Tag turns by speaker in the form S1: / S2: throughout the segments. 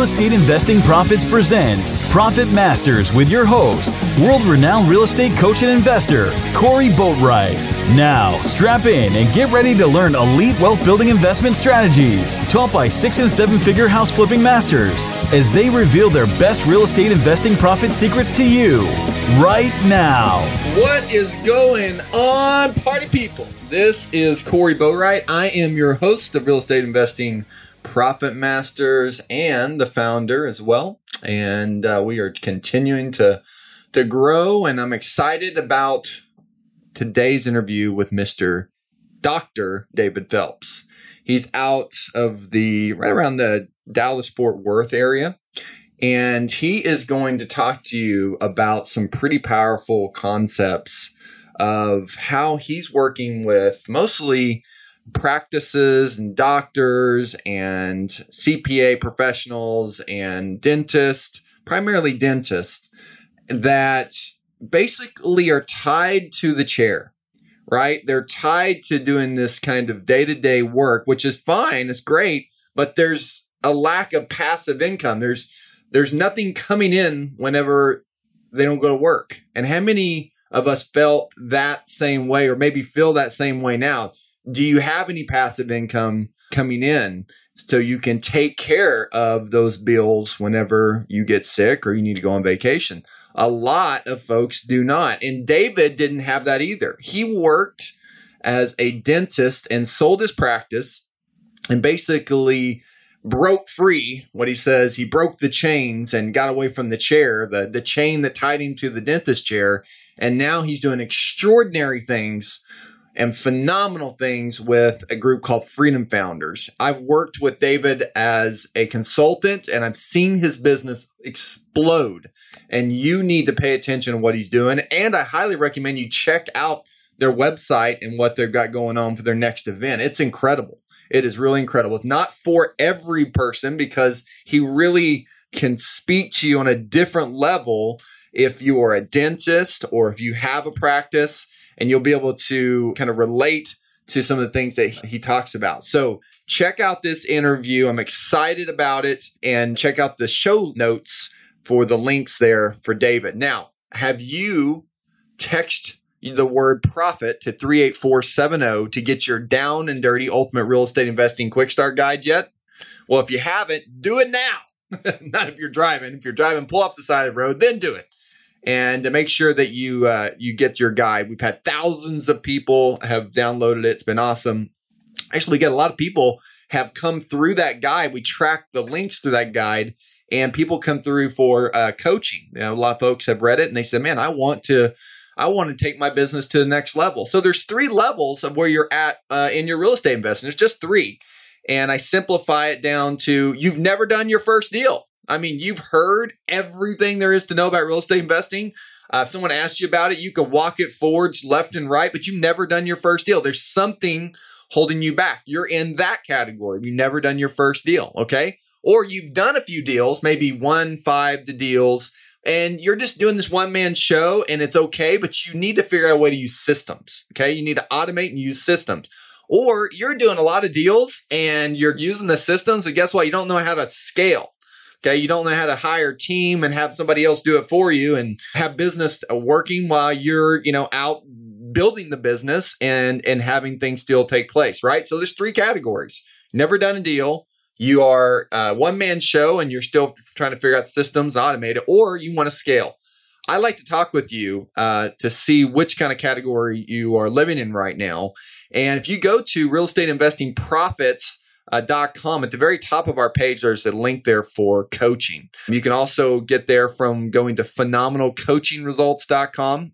S1: Real Estate Investing Profits presents Profit Masters with your host, world-renowned real estate coach and investor, Corey Boatwright. Now, strap in and get ready to learn elite wealth-building investment strategies taught by 6- and 7-figure house flipping masters as they reveal their best real estate investing profit secrets to you right now.
S2: What is going on, party people? This is Corey Boatwright. I am your host of Real Estate Investing Profit Masters and the founder as well. And we are continuing to grow, and I'm excited about today's interview with Mr. Dr. David Phelps. He's out of right around the Dallas-Fort Worth area, and he is going to talk to you about some pretty powerful concepts of how he's working with mostly practices and doctors and CPA professionals and dentists, primarily dentists, that basically are tied to the chair, right? They're tied to doing this kind of day-to-day work, which is fine, it's great, but there's a lack of passive income. There's nothing coming in whenever they don't go to work. And how many of us felt that same way, or maybe feel that same way now? Do you have any passive income coming in so you can take care of those bills whenever you get sick or you need to go on vacation? A lot of folks do not. And David didn't have that either. He worked as a dentist and sold his practice and basically broke free. What he says, he broke the chains and got away from the chair, the chain that tied him to the dentist chair. And now he's doing extraordinary things and phenomenal things with a group called Freedom Founders. I've worked with David as a consultant, and I've seen his business explode. And you need to pay attention to what he's doing. And I highly recommend you check out their website and what they've got going on for their next event. It's incredible. It is really incredible. It's not for every person because he really can speak to you on a different level if you are a dentist or if you have a practice, and you'll be able to kind of relate to some of the things that he talks about. So check out this interview. I'm excited about it. And check out the show notes for the links there for David. Now, have you texted the word profit to 38470 to get your down and dirty ultimate real estate investing quick start guide yet? Well, if you haven't, do it now. Not if you're driving. If you're driving, pull off the side of the road, then do it. And to make sure that you get your guide. We've had thousands of people have downloaded it. It's been awesome. Actually, we got a lot of people have come through that guide. We track the links to that guide, and people come through for coaching. You know, a lot of folks have read it, and they said, man, I want to take my business to the next level. So there's 3 levels of where you're at in your real estate investment. There's just 3. And I simplify it down to you've never done your first deal. I mean, you've heard everything there is to know about real estate investing. If someone asks you about it, you can walk it forwards left and right, but you've never done your first deal. There's something holding you back. You're in that category. You've never done your first deal, okay? Or you've done a few deals, maybe 1-5 deals, and you're just doing this one-man show, and it's okay, but you need to figure out a way to use systems, okay? You need to automate and use systems. Or you're doing a lot of deals, and you're using the systems, and guess what? You don't know how to scale. Okay, you don't know how to hire a team and have somebody else do it for you and have business working while you're, out building the business and having things still take place, right? So there's 3 categories. Never done a deal. You are a one-man show and you're still trying to figure out systems, automate it, or you want to scale. I like to talk with you to see which kind of category you are living in right now. And if you go to realestateinvestingprofits.com. At the very top of our page, there's a link there for coaching. You can also get there from going to phenomenalcoachingresults.com,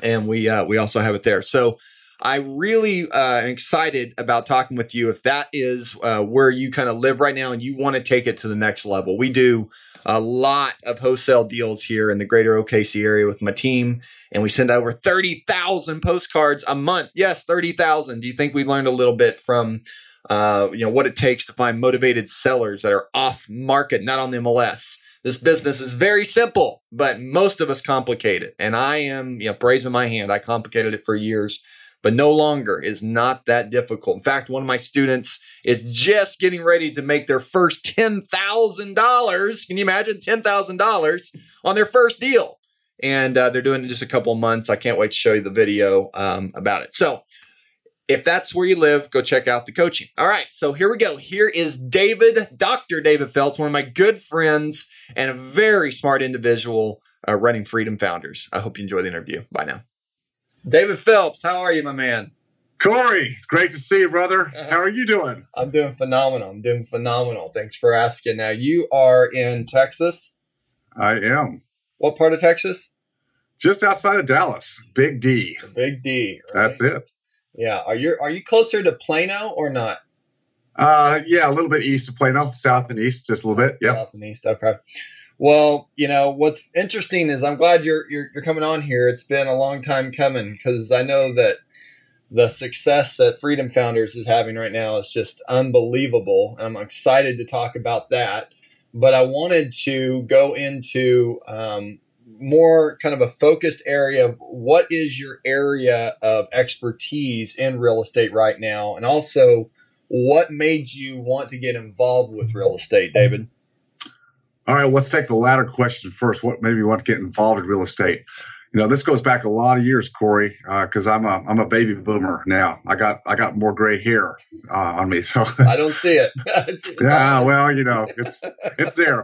S2: and we also have it there. So I really am excited about talking with you if that is where you kind of live right now and you want to take it to the next level. We do a lot of wholesale deals here in the greater OKC area with my team, and we send over 30,000 postcards a month. Yes, 30,000. Do you think we learned a little bit from what it takes to find motivated sellers that are off market, not on the MLS? This business is very simple, but most of us complicate it. And I am, raising my hand. I complicated it for years, but no longer is not that difficult. In fact, one of my students is just getting ready to make their first $10,000. Can you imagine $10,000 on their first deal? And they're doing it in just a couple of months. I can't wait to show you the video about it. So if that's where you live, go check out the coaching. All right, so here we go. Here is Dr. David Phelps, one of my good friends and a very smart individual running Freedom Founders. I hope you enjoy the interview. Bye now. David Phelps, how are you, my man?
S3: Corey, it's great to see you, brother. How are you doing?
S2: I'm doing phenomenal. Thanks for asking. Now, you are in Texas?
S3: I am.
S2: What part of Texas?
S3: Just outside of Dallas. Big D.
S2: Big D. Right?
S3: That's it.
S2: Yeah. Are you closer to Plano or not?
S3: Yeah, a little bit east of Plano, south and east, just a little bit. Yeah.
S2: South and east. Okay. Well, what's interesting is I'm glad you're coming on here. It's been a long time coming because I know that the success that Freedom Founders is having right now is just unbelievable. I'm excited to talk about that. But I wanted to go into more kind of a focused area of what is your area of expertise in real estate right now, and also what made you want to get involved with real estate, David?
S3: All right, let's take the latter question first. What made me want to get involved in real estate? This goes back a lot of years, Corey, because I'm a baby boomer now. I got more gray hair on me, so
S2: I don't see it.
S3: Yeah, well, it's there.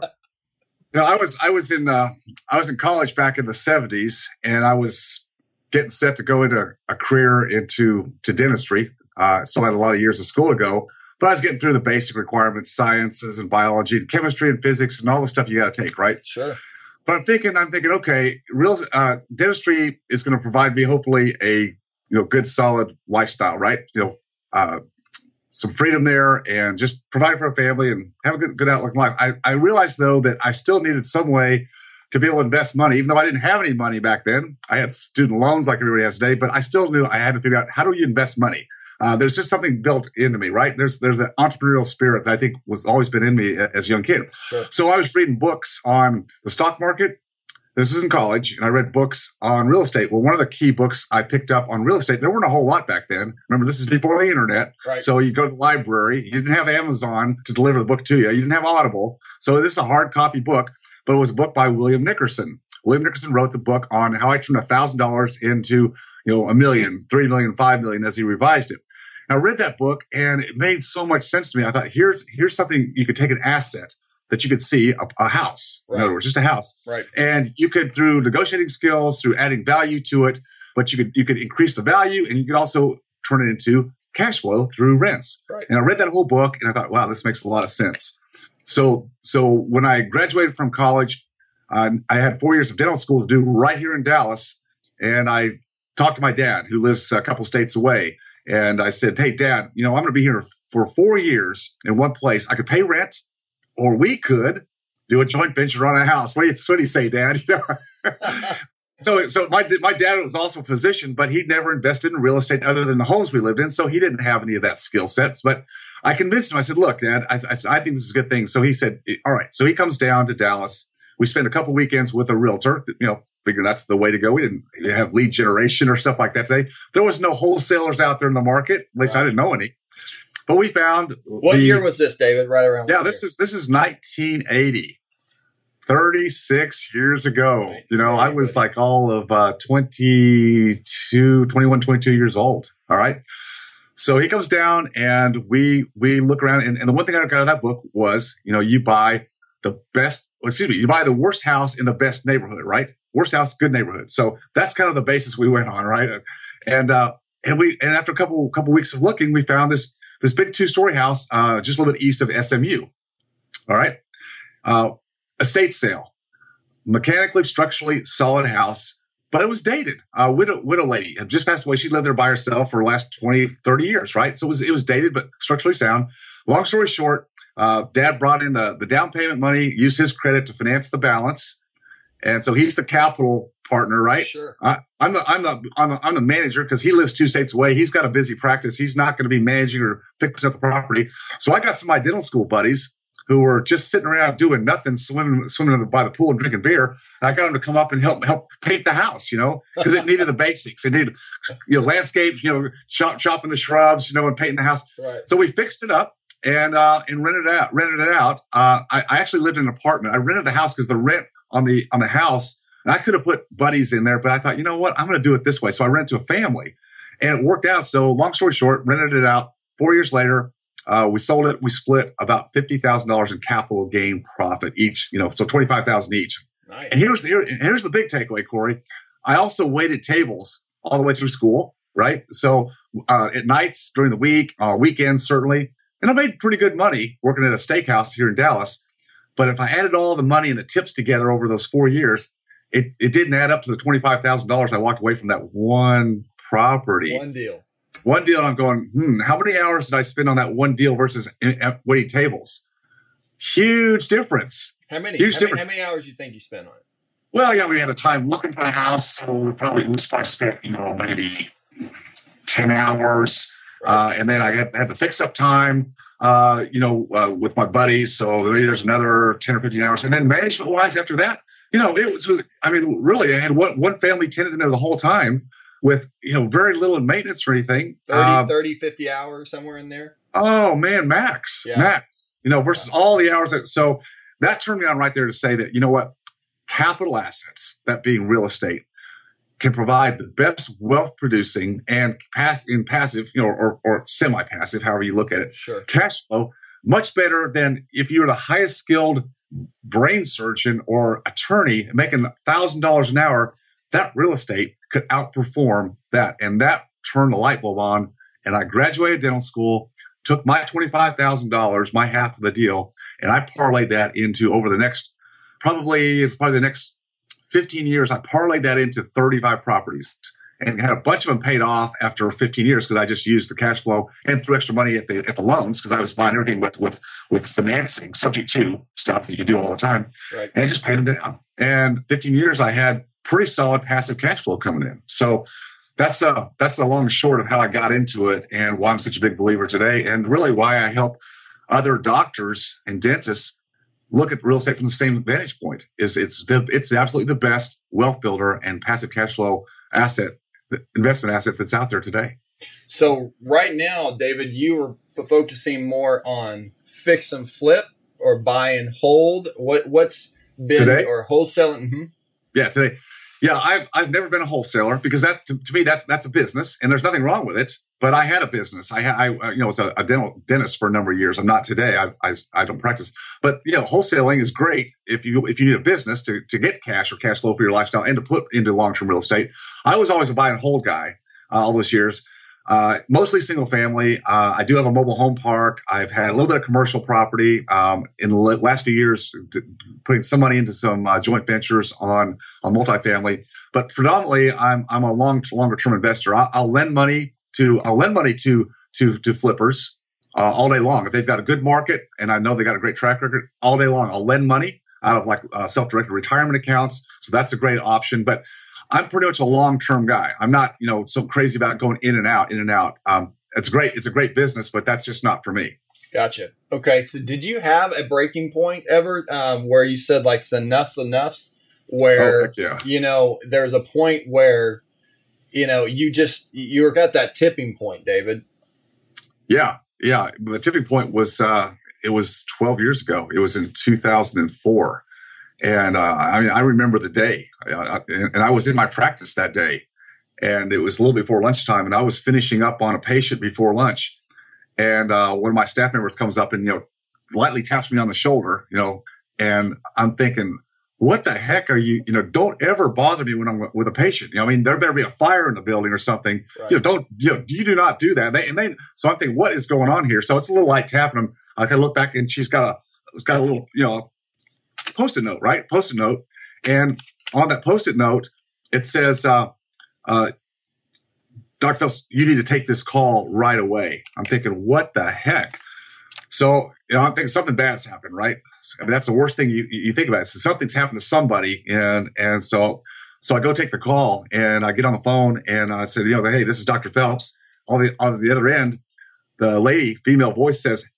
S3: I was in college back in the 70s, and I was getting set to go into a career into dentistry. Still had a lot of years of school to go, but I was getting through the basic requirements, sciences and biology and chemistry and physics and all the stuff you got to take, right?
S2: Sure.
S3: But I'm thinking, okay, dentistry is going to provide me hopefully a good solid lifestyle, right? Some freedom there and just provide for a family and have a good outlook in life. I realized though that I still needed some way to be able to invest money, even though I didn't have any money back then. I had student loans like everybody has today, but I still knew I had to figure out how do you invest money. There's just something built into me, right? There's an entrepreneurial spirit that I think was always been in me as a young kid.
S2: Sure.
S3: So I was reading books on the stock market. This was in college, and I read books on real estate. Well, one of the key books I picked up on real estate, there weren't a whole lot back then. Remember, this is before the internet.
S2: Right.
S3: So you go to the library. You didn't have Amazon to deliver the book to you. You didn't have Audible. So this is a hard copy book, but it was a book by William Nickerson. William Nickerson wrote the book on how I turned $1,000 into, $1 million, $3 million, $5 million as he revised it. I read that book and it made so much sense to me. I thought, here's something you could take an asset that you could see a house,
S2: right.
S3: In other words, just a house.
S2: Right.
S3: And you could, through negotiating skills, through adding value to it, but you could increase the value and you could also turn it into cash flow through rents.
S2: Right.
S3: And I read that whole book and I thought, wow, this makes a lot of sense. So when I graduated from college, I had 4 years of dental school to do right here in Dallas. And I talked to my dad, who lives a couple states away. And I said, hey, Dad, I'm going to be here for 4 years in one place. I could pay rent, or we could do a joint venture on a house. What do you say, Dad? So my dad was also a physician, but he'd never invested in real estate other than the homes we lived in. So he didn't have any of that skill sets. But I convinced him. I said, look, Dad, I think this is a good thing. So he said, all right. So he comes down to Dallas. We spent a couple weekends with a realtor, figure that's the way to go. We didn't have lead generation or stuff like that today. There was no wholesalers out there in the market. At least I didn't know any. But we found.
S2: What year was this, David? Right around.
S3: Yeah, this is 1980, 36 years ago. I was like all of 21, 22 years old. All right. So he comes down and we look around. And the one thing I got out of that book was, you buy you buy the worst house in the best neighborhood, right? Worst house, good neighborhood. So that's kind of the basis we went on, right? And after a couple weeks of looking, we found this big 2-story house, just a little bit east of SMU. All right. Estate sale, mechanically, structurally solid house, but it was dated. Widow lady had just passed away. She lived there by herself for the last 20, 30 years, right? So it was dated, but structurally sound. Long story short, Dad brought in the down payment money, used his credit to finance the balance. And so he's the capital partner, right?
S2: Sure.
S3: I'm the manager because he lives 2 states away. He's got a busy practice. He's not going to be managing or fixing up the property. So I got some of my dental school buddies who were just sitting around doing nothing, swimming by the pool and drinking beer. And I got them to come up and help paint the house, because it needed the basics. It needed, landscape, chopping the shrubs, and painting the house.
S2: Right.
S3: So we fixed it up. and rented it out. I actually lived in an apartment. I rented the house because the rent on the house, and I could have put buddies in there, but I thought, you know what, I'm going to do it this way. So I rented to a family, and it worked out. So long story short, rented it out. 4 years later, we sold it. We split about $50,000 in capital gain profit each. So $25,000 each.
S2: Nice.
S3: And here's the big takeaway, Corey. I also waited tables all the way through school, right? So at nights, during the week, weekends certainly, and I made pretty good money working at a steakhouse here in Dallas. But if I added all the money and the tips together over those 4 years, it didn't add up to the $25,000 I walked away from that one property. One deal. And I'm going, how many hours did I spend on that one deal versus waiting tables? Huge difference.
S2: How many hours do you think you spent on it?
S3: Well, yeah, we had a time looking for the house. So we probably spent, maybe 10 hours.
S2: Right.
S3: And then I had the fix-up time, with my buddies. So maybe there's another 10 or 15 hours. And then management-wise after that, really, I had one family tenant in there the whole time with, very little maintenance or anything.
S2: 30, 50 hours, somewhere in there?
S3: Oh, man, max. Versus all the hours. So that turned me on right there to say that, you know what? Capital assets, that being real estate, can provide the best wealth producing and passive, or semi-passive, however you look at it,
S2: sure,
S3: cash flow, much better than if you're the highest skilled brain surgeon or attorney making $1,000 an hour. That real estate could outperform that. And that turned the light bulb on. And I graduated dental school, took my $25,000, my half of the deal, and I parlayed that into over the next probably the next 15 years, I parlayed that into 35 properties and had a bunch of them paid off after 15 years because I just used the cash flow and threw extra money at the loans because I was buying everything with financing, subject to stuff that you do all the time.
S2: Right.
S3: And I just paid them down. And 15 years, I had pretty solid passive cash flow coming in. So that's the long and short of how I got into it and why I'm such a big believer today, and really why I help other doctors and dentists look at real estate from the same vantage point. It's absolutely the best wealth builder and passive cash flow investment asset that's out there today.
S2: So right now, David, you are focusing more on fix and flip or buy and hold. What's been
S3: today?
S2: Or wholesaling? Mm-hmm.
S3: Yeah, today. Yeah, I've never been a wholesaler because that to me that's a business and there's nothing wrong with it. But I had a business. I was a dental dentist for a number of years. I'm not today. I don't practice. But wholesaling is great if you need a business to get cash or cash flow for your lifestyle and to put into long-term real estate. I was always a buy and hold guy all those years. Mostly single family. I do have a mobile home park. I've had a little bit of commercial property in the last few years, putting some money into some joint ventures on multifamily. But predominantly, I'm a longer term investor. I'll lend money to flippers all day long. If they've got a good market and I know they got a great track record, all day long I'll lend money out of self-directed retirement accounts. So that's a great option. But I'm pretty much a long-term guy. I'm not, so crazy about going in and out. It's great. It's a great business, but that's just not for me.
S2: Gotcha. Okay. So did you have a breaking point ever where you said like enough's where, there's a point where, you were at that tipping point, David?
S3: Yeah. The tipping point was, it was 12 years ago. It was in 2004. And I remember the day, and I was in my practice that day, and it was a little before lunchtime, and I was finishing up on a patient before lunch, and one of my staff members comes up and lightly taps me on the shoulder, and I'm thinking, what the heck are you? Don't ever bother me when I'm with a patient. There better be a fire in the building or something. Right. You do not do that. So I'm thinking, what is going on here? So it's a little light tap, and I kind of look back, and she's got a little, Post-it note, right? Post-it note. And on that Post-it note, it says, Dr. Phelps, you need to take this call right away. I'm thinking, what the heck? So, I'm thinking something bad's happened, right? That's the worst thing you think about. So something's happened to somebody. And so I go take the call and I get on the phone and I said, hey, this is Dr. Phelps. On the other end, the lady, female voice says,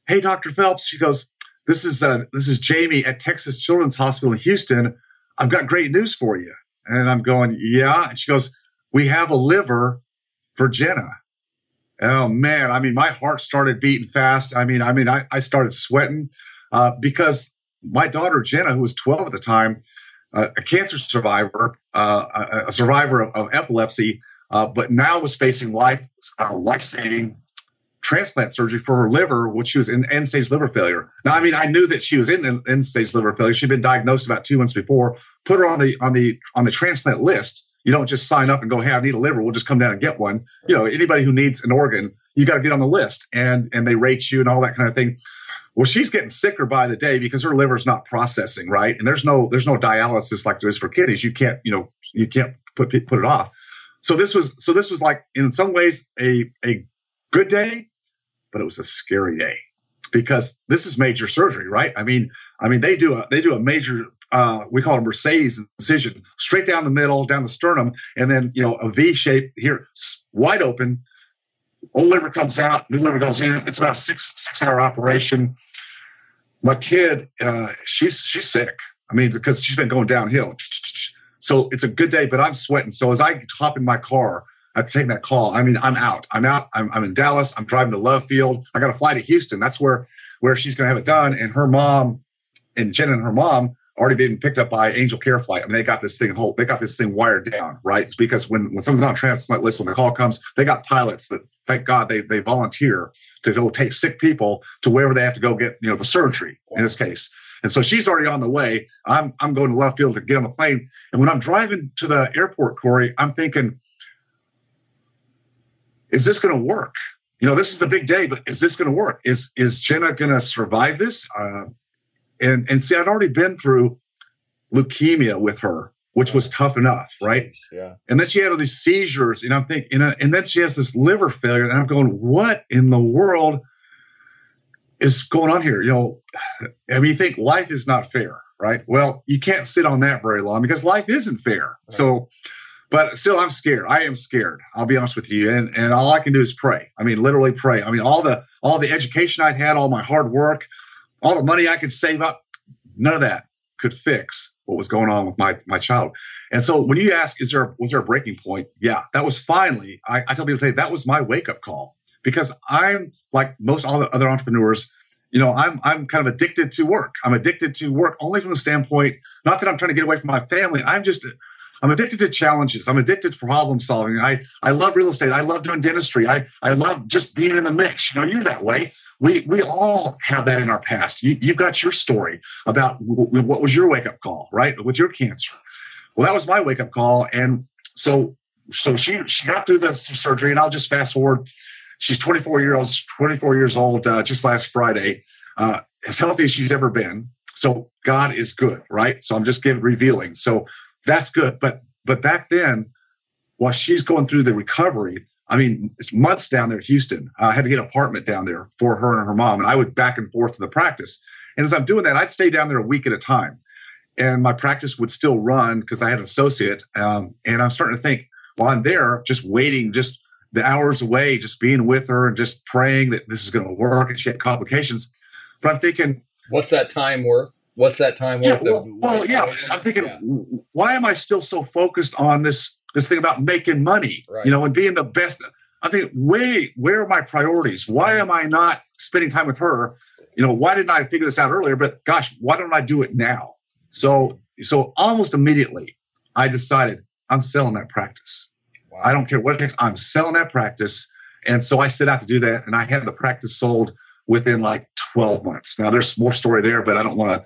S3: hey, Dr. Phelps. She goes, This is Jamie at Texas Children's Hospital in Houston. I've got great news for you. And I'm going, yeah. And she goes, we have a liver for Jenna. Oh man, I mean, my heart started beating fast. I started sweating because my daughter Jenna, who was 12 at the time, a cancer survivor, a survivor of epilepsy, but now was facing life-saving transplant surgery for her liver, which she was in end-stage liver failure. Now, I mean, I knew that she was in end-stage liver failure. She'd been diagnosed about 2 months before. Put her on the transplant list. You don't just sign up and go, hey, I need a liver. We'll just come down and get one. You know, anybody who needs an organ, you got to get on the list, and they rate you and all that kind of thing. Well, she's getting sicker by the day because her liver's not processing, right? And there's no dialysis like there is for kidneys. You can't put it off. So this was like, in some ways, a good day, but it was a scary day because this is major surgery, right? I mean, they do a major, we call it a Mercedes incision, straight down the middle, down the sternum, and then, you know, a V shape here, wide open. Old liver comes out, new liver goes in. It's about a 6-hour operation. My kid, she's sick. I mean, because she's been going downhill. So it's a good day, but I'm sweating. So as I hop in my car, I'm taking that call. I mean, I'm out. I'm in Dallas. I'm driving to Love Field. I got to fly to Houston. That's where she's going to have it done. And her mom, and Jen and her mom, already been picked up by Angel Care Flight. I mean, they got this thing wired down, right? It's because when someone's on a transplant list, when the call comes, they got pilots that, thank God, they volunteer to go take sick people to wherever they have to go get, you know, the surgery in this case. And so she's already on the way. I'm going to Left Field to get on the plane. And when I'm driving to the airport, Corey, I'm thinking, is this going to work? You know, this is the big day, but is this going to work? Is Jenna going to survive this? And see, I'd already been through leukemia with her, which was tough enough, right?
S2: Yeah.
S3: And then she had all these seizures, and I'm thinking, and then she has this liver failure, and I'm going, what in the world is going on here? You know, I mean, you think life is not fair, right? Well, you can't sit on that very long because life isn't fair. Right. So, but still, I'm scared. I am scared. I'll be honest with you, and all I can do is pray. I mean, literally pray. I mean, all the education I'd had, all my hard work, all the money I could save up, none of that could fix what was going on with my child. And so when you ask, was there a breaking point? Yeah, that was finally, I tell people today, that was my wake-up call. Because I'm like most all the other entrepreneurs, you know, I'm kind of addicted to work. I'm addicted to work only from the standpoint, not that I'm trying to get away from my family. I'm addicted to challenges. I'm addicted to problem solving. I love real estate. I love doing dentistry. I love just being in the mix. You know, you're that way. We all have that in our past. You've got your story about what was your wake-up call, right? With your cancer. Well, that was my wake-up call. And so she got through the surgery, and I'll just fast forward. She's 24 years old, just last Friday, as healthy as she's ever been. So God is good, right? So I'm just revealing. So that's good. But back then, while she's going through the recovery, I mean, it's months down there in Houston. I had to get an apartment down there for her and her mom, and I would back and forth to the practice. And as I'm doing that, I'd stay down there a week at a time. And my practice would still run because I had an associate. And I'm starting to think, while I'm there, just waiting, just the hours away, just being with her and just praying that this is going to work. And she had complications. But I'm thinking,
S2: what's that time worth? What's that time worth?
S3: Yeah. I'm thinking, why am I still so focused on this thing about making money,
S2: right,
S3: you know, and being the best? I think, where are my priorities? Why am I not spending time with her? You know, why didn't I figure this out earlier? But gosh, why don't I do it now? So almost immediately, I decided I'm selling that practice. Wow. I don't care what it takes. I'm selling that practice. And so I set out to do that. And I had the practice sold within like 12 months. Now there's more story there, but I don't want to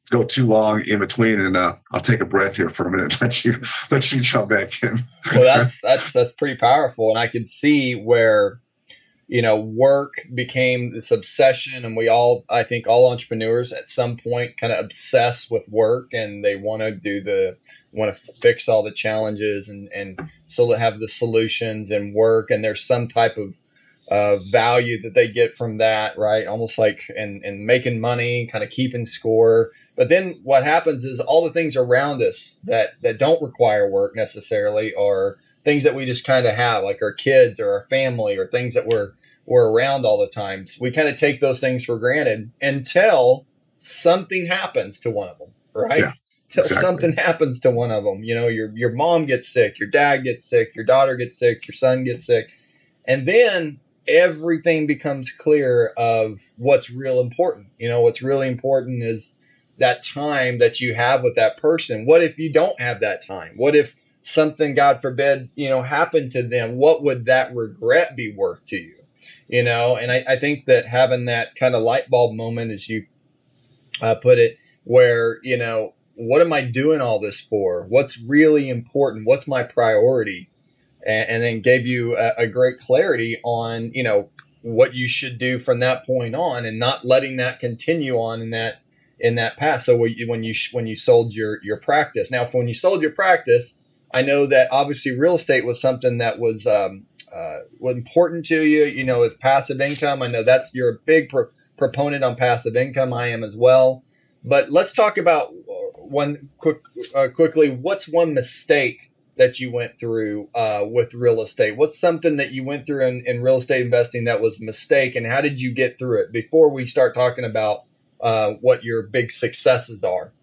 S3: go too long in between. And I'll take a breath here for a minute and let you jump back in.
S2: Well, that's pretty powerful. And I can see where, you know, work became this obsession, and I think all entrepreneurs at some point kind of obsess with work, and they want to fix all the challenges and so have the solutions and work. And there's some type of value that they get from that, right? Almost like in making money, kind of keeping score. But then what happens is all the things around us that don't require work necessarily are things that we just kind of have, like our kids or our family or things that we're around all the time. So we kind of take those things for granted until something happens to one of them, right?
S3: Yeah,
S2: Until
S3: exactly.
S2: something happens to one of them. You know, your mom gets sick, your dad gets sick, your daughter gets sick, your son gets sick. And then everything becomes clear of what's real important. What's really important is that time that you have with that person. What if you don't have that time? What if something, God forbid, happened to them? What would that regret be worth to you? And I think that having that kind of light bulb moment, as you put it, where, what am I doing all this for? What's really important? What's my priority? And then gave you a great clarity on, what you should do from that point on, and not letting that continue on in that path. So when you sold your practice, now when you sold your practice, I know that obviously real estate was something that was important to you. It's passive income. I know you're a big proponent on passive income. I am as well. But let's talk about quickly. What's one mistake that you went through with real estate? What's something that you went through in real estate investing that was a mistake, and how did you get through it before we start talking about what your big successes are?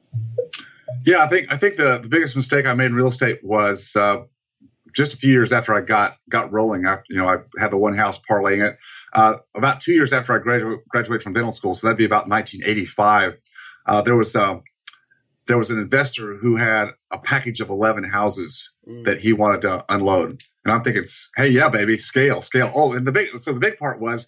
S3: Yeah, I think the biggest mistake I made in real estate was just a few years after I got rolling. I had the one house parlaying it. About 2 years after I graduated from dental school, so that'd be about 1985. There was an investor who had a package of 11 houses that he wanted to unload. And I'm thinking, hey, yeah, baby, scale. Oh, and the big part was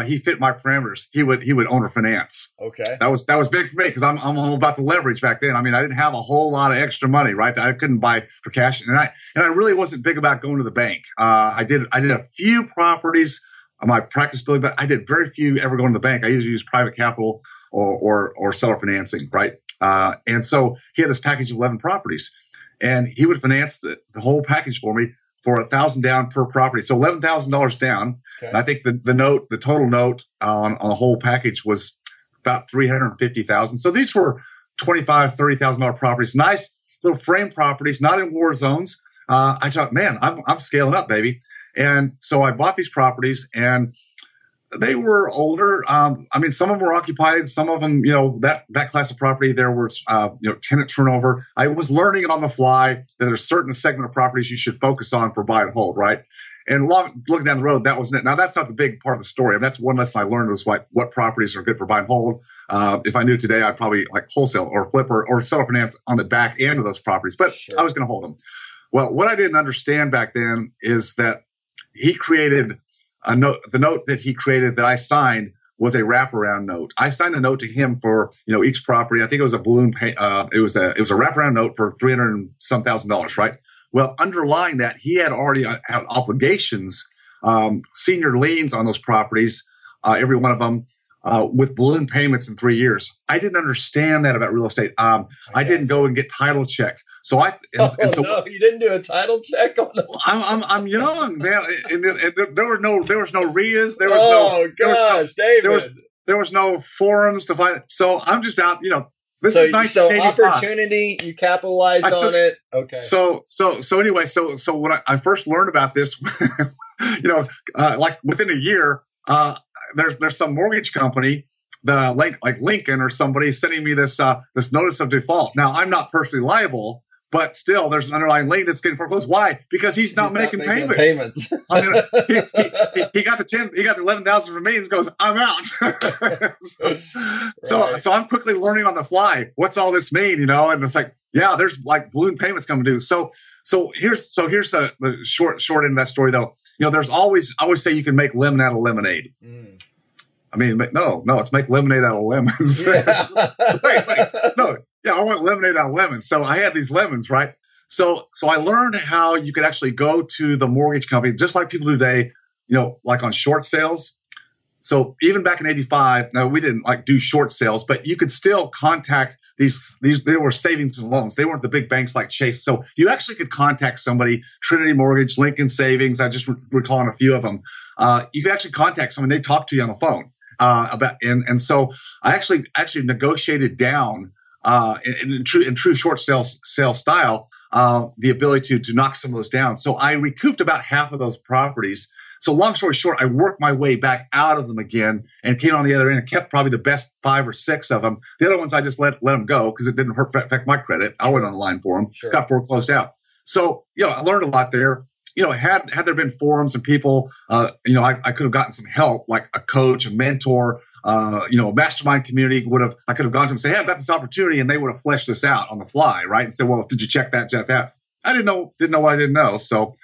S3: he fit my parameters. He would owner finance.
S2: Okay.
S3: That was big for me because I'm all about the leverage back then. I mean, I didn't have a whole lot of extra money, right? I couldn't buy for cash. And I really wasn't big about going to the bank. I did a few properties on my practice building, but I did very few ever going to the bank. I usually use private capital or seller financing, right? And so he had this package of 11 properties, and he would finance the whole package for me for $1,000 down per property. So $11,000 down. Okay. And I think the total note on the whole package was about $350,000. So these were $25,000, $30,000 properties, nice little frame properties, not in war zones. I thought, man, I'm scaling up, baby. And so I bought these properties, and they were older. Some of them were occupied. Some of them, that class of property, there was, tenant turnover. I was learning on the fly that there's a certain segment of properties you should focus on for buy and hold, right? And looking down the road, that wasn't it. Now, that's not the big part of the story. That's one lesson I learned was what properties are good for buy and hold. If I knew today, I'd probably like wholesale or flip or seller finance on the back end of those properties. But sure, I was going to hold them. Well, what I didn't understand back then is that he created a note. The note that he created that I signed was a wraparound note. I signed a note to him for each property. I think it was a balloon pay. It was a wraparound note for $300 and some thousand, right? Well, underlying that, he had already had obligations, senior liens on those properties, every one of them, with balloon payments in 3 years. I didn't understand that about real estate. I didn't go and get title checked. So
S2: no, you didn't do a title check on it.
S3: I'm young, man, and there was no RIAs. There was no forums to find. So I'm just out. This is nice.
S2: So opportunity, you capitalized on it. Okay.
S3: So anyway, so when I first learned about this, like within a year, there's some mortgage company, like Lincoln or somebody, sending me this notice of default. Now, I'm not personally liable, but still, there's an underlying lien that's getting foreclosed. Why? Because he's not making payments. I mean, he got the 11,000 from me and goes, I'm out. So I'm quickly learning on the fly. What's all this mean? And it's like, yeah, there's like balloon payments coming due. So here's the short end of that story though. There's I always say you can make lemon out of lemonade. Mm. I mean, no, it's make lemonade out of lemons. Yeah. wait, no. Yeah, I want lemonade out of lemons. So I had these lemons, right? So I learned how you could actually go to the mortgage company, just like people do today, like on short sales. So even back in 85, no, we didn't like do short sales, but you could still contact these, they were savings and loans. They weren't the big banks like Chase. So you actually could contact somebody, Trinity Mortgage, Lincoln Savings. I just recalling a few of them. You could actually contact someone. They talk to you on the phone and so I actually negotiated down in true short sales style, the ability to knock some of those down. So I recouped about half of those properties. So long story short, I worked my way back out of them again and came on the other end and kept probably the best 5 or 6 of them. The other ones I just let them go because it didn't affect my credit. I went on the line for them, got foreclosed out. So, I learned a lot there. had there been forums and people, I could have gotten some help, like a coach, a mentor, a mastermind community I could have gone to them and say, hey, I've got this opportunity, and they would have fleshed this out on the fly, right? And said, well, did you check that? I didn't know what I didn't know. So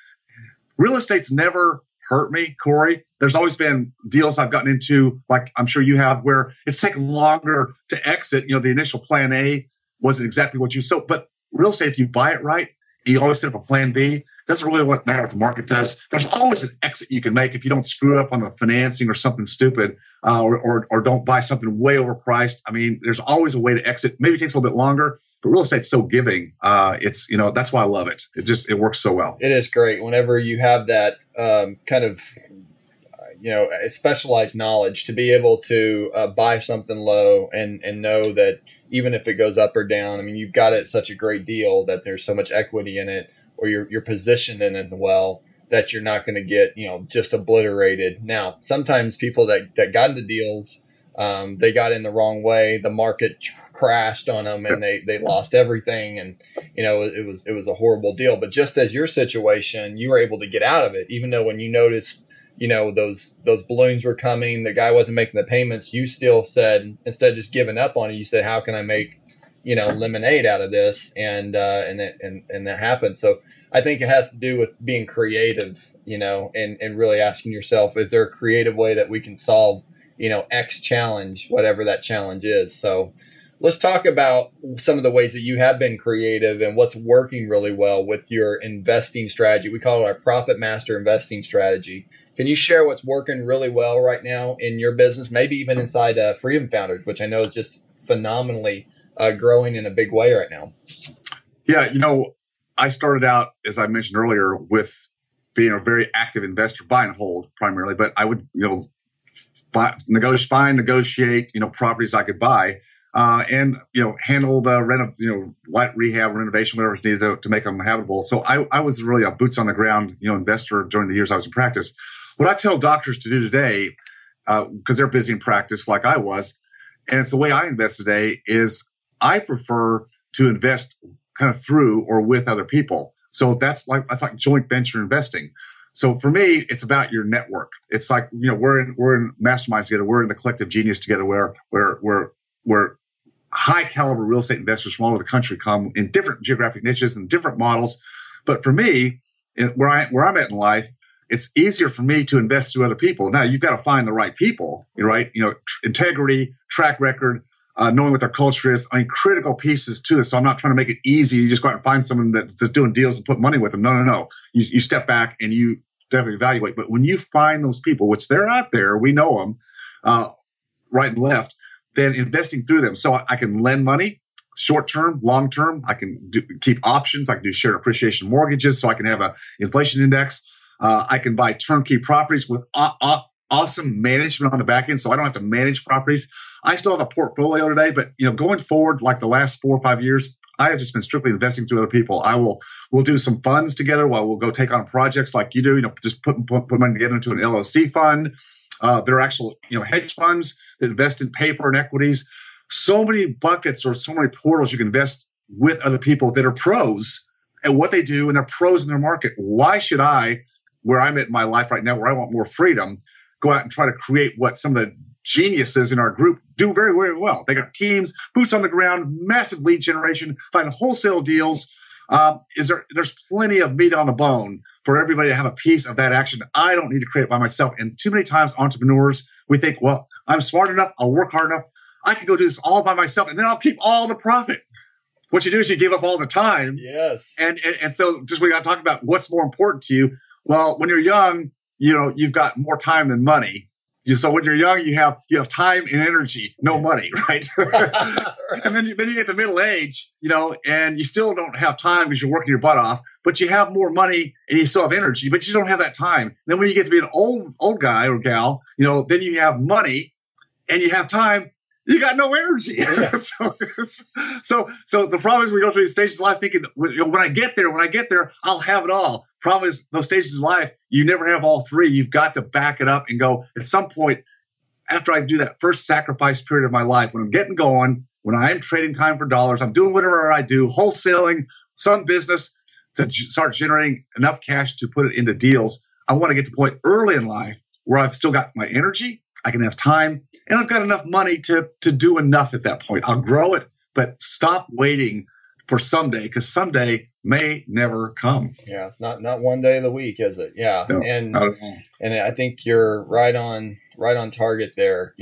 S3: real estate's never hurt me, Corey. There's always been deals I've gotten into, like I'm sure you have, where it's taken longer to exit. The initial plan A wasn't exactly what you so, but real estate, if you buy it right, you always set up a plan B. Doesn't really matter what the market does. There's always an exit you can make if you don't screw up on the financing or something stupid, or don't buy something way overpriced. I mean, there's always a way to exit. Maybe it takes a little bit longer, but real estate's so giving. It's that's why I love it. It works so well.
S2: It is great whenever you have that kind of specialized knowledge to be able to buy something low and know that even if it goes up or down, I mean, you've got it at such a great deal that there's so much equity in it, or you're positioned in it well, that you're not going to get, just obliterated. Now, sometimes people that got into deals, they got in the wrong way. The market crashed on them and they lost everything. And, it was a horrible deal. But just as your situation, you were able to get out of it, even though when you noticed, those balloons were coming, the guy wasn't making the payments, you still said, instead of just giving up on it, you said, how can I make, lemonade out of this? And that happened. So I think it has to do with being creative, and really asking yourself, is there a creative way that we can solve, X challenge, whatever that challenge is? So let's talk about some of the ways that you have been creative and what's working really well with your investing strategy. We call it our Profit Master investing strategy. Can you share what's working really well right now in your business, maybe even inside Freedom Founders, which I know is just phenomenally growing in a big way right now?
S3: Yeah, I started out, as I mentioned earlier, with being a very active investor, buy and hold primarily, but I would, negotiate, properties I could buy, and, handle the light rehab, renovation, whatever's needed to make them habitable. So I was really a boots on the ground, investor during the years I was in practice. What I tell doctors to do today, because they're busy in practice like I was, and it's the way I invest today, is I prefer to invest kind of through or with other people. So that's like joint venture investing. So for me, it's about your network. It's like, we're in masterminds together. We're in the collective genius together, where high caliber real estate investors from all over the country come in different geographic niches and different models. But for me, where I'm at in life, it's easier for me to invest through other people. Now, you've got to find the right people, right? Integrity, track record, knowing what their culture is. I mean, critical pieces to this. So I'm not trying to make it easy. You just go out and find someone that's just doing deals and put money with them. No. You step back and you definitely evaluate. But when you find those people, which they're out there, we know them, right and left, then investing through them. So I can lend money, short-term, long-term. I can keep options. I can do shared appreciation mortgages, so I can have an inflation index. I can buy turnkey properties with awesome management on the back end, so I don't have to manage properties. I still have a portfolio today, but going forward, like the last 4 or 5 years, I have just been strictly investing through other people. We'll do some funds together while we'll go take on projects like you do. Just put money together into an LLC fund. There are actual hedge funds that invest in paper and equities. So many buckets or so many portals you can invest with other people that are pros at what they do, and they're pros in their market. Why should I, where I'm at in my life right now, where I want more freedom, go out and try to create what some of the geniuses in our group do very, very well? They got teams, boots on the ground, massive lead generation, find wholesale deals. There's plenty of meat on the bone for everybody to have a piece of that action. I don't need to create it by myself. And too many times entrepreneurs, we think, well, I'm smart enough, I'll work hard enough, I can go do this all by myself, and then I'll keep all the profit. What you do is you give up all the time.
S2: Yes.
S3: And so just we got to talk about what's more important to you. Well, when you're young, you've got more time than money. So when you're young, you have time and energy, no money, right? And then you get to middle age, and you still don't have time because you're working your butt off, but you have more money and you still have energy, but you don't have that time. Then when you get to be an old guy or gal, then you have money and you have time. You got no energy. Yeah. so the problem is we go through these stages of life thinking that when I get there, I'll have it all. Problem is those stages of life, you never have all three. You've got to back it up and go, at some point, after I do that first sacrifice period of my life, when I'm getting going, when I'm trading time for dollars, I'm doing whatever I do, wholesaling, some business, start generating enough cash to put it into deals. I want to get to the point early in life where I've still got my energy, I can have time, and I've got enough money to do enough at that point. I'll grow it, but stop waiting for someday, because someday may never come.
S2: Yeah, it's not one day of the week, is it? Yeah,
S3: No,
S2: and
S3: not at all.
S2: and I think you're right on target there.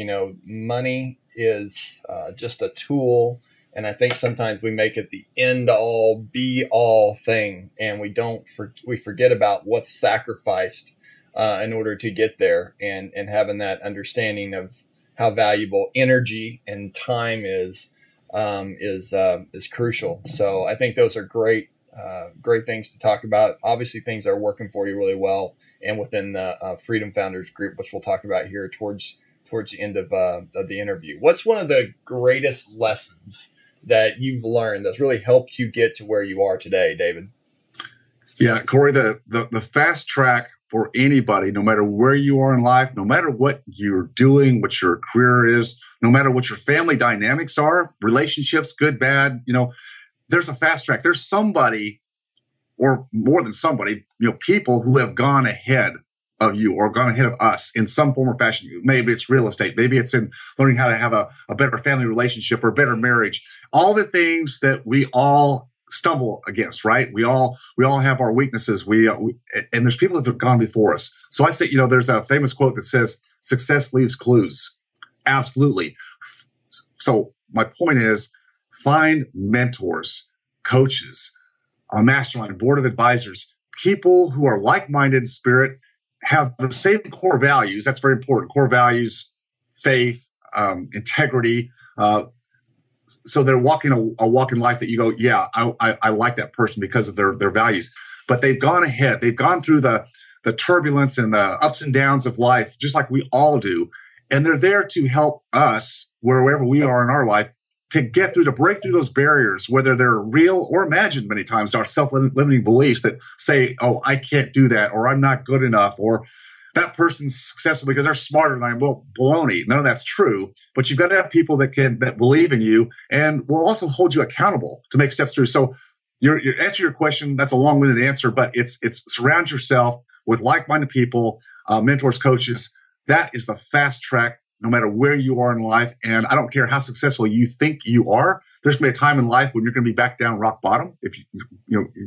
S2: Money is just a tool, and I think sometimes we make it the end all be all thing, and we forget about what's sacrificed in order to get there, and having that understanding of how valuable energy and time is crucial. So I think those are great things to talk about. Obviously, things that are working for you really well, and within the Freedom Founders Group, which we'll talk about here towards the end of the interview. What's one of the greatest lessons that you've learned that's really helped you get to where you are today, David?
S3: Yeah, Corey, the fast track for anybody, no matter where you are in life, no matter what you're doing, what your career is, no matter what your family dynamics are, relationships, good, bad, there's a fast track. There's somebody, or more than somebody, people who have gone ahead of you or gone ahead of us in some form or fashion. Maybe it's real estate. Maybe it's in learning how to have a better family relationship or better marriage. All the things that we all stumble against, right? We all have our weaknesses. And there's people that have gone before us. So I say, there's a famous quote that says, "Success leaves clues." Absolutely. So my point is, find mentors, coaches, a mastermind, board of advisors, people who are like-minded in spirit, have the same core values. That's very important. Core values, faith, integrity. So they're walking a walk in life that you go, yeah, I like that person because of their values. But they've gone ahead. They've gone through the turbulence and the ups and downs of life, just like we all do. And they're there to help us, wherever we are in our life, to break through those barriers, whether they're real or imagined many times, our self-limiting beliefs that say, oh, I can't do that, or I'm not good enough, or that person's successful because they're smarter than I am. Well, baloney. None of that's true. But you've got to have people that believe in you and will also hold you accountable to make steps through. So your answer to your question, that's a long-winded answer, but it's surround yourself with like-minded people, mentors, coaches. That is the fast track, no matter where you are in life. And I don't care how successful you think you are. There's going to be a time in life when you're going to be back down rock bottom. If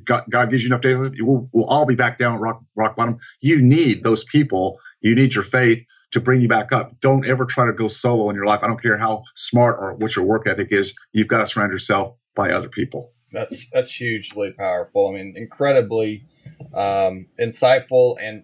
S3: God gives you enough days, we'll all be back down rock bottom. You need those people. You need your faith to bring you back up. Don't ever try to go solo in your life. I don't care how smart or what your work ethic is. You've got to surround yourself by other people.
S2: That's hugely powerful. I mean, incredibly insightful, and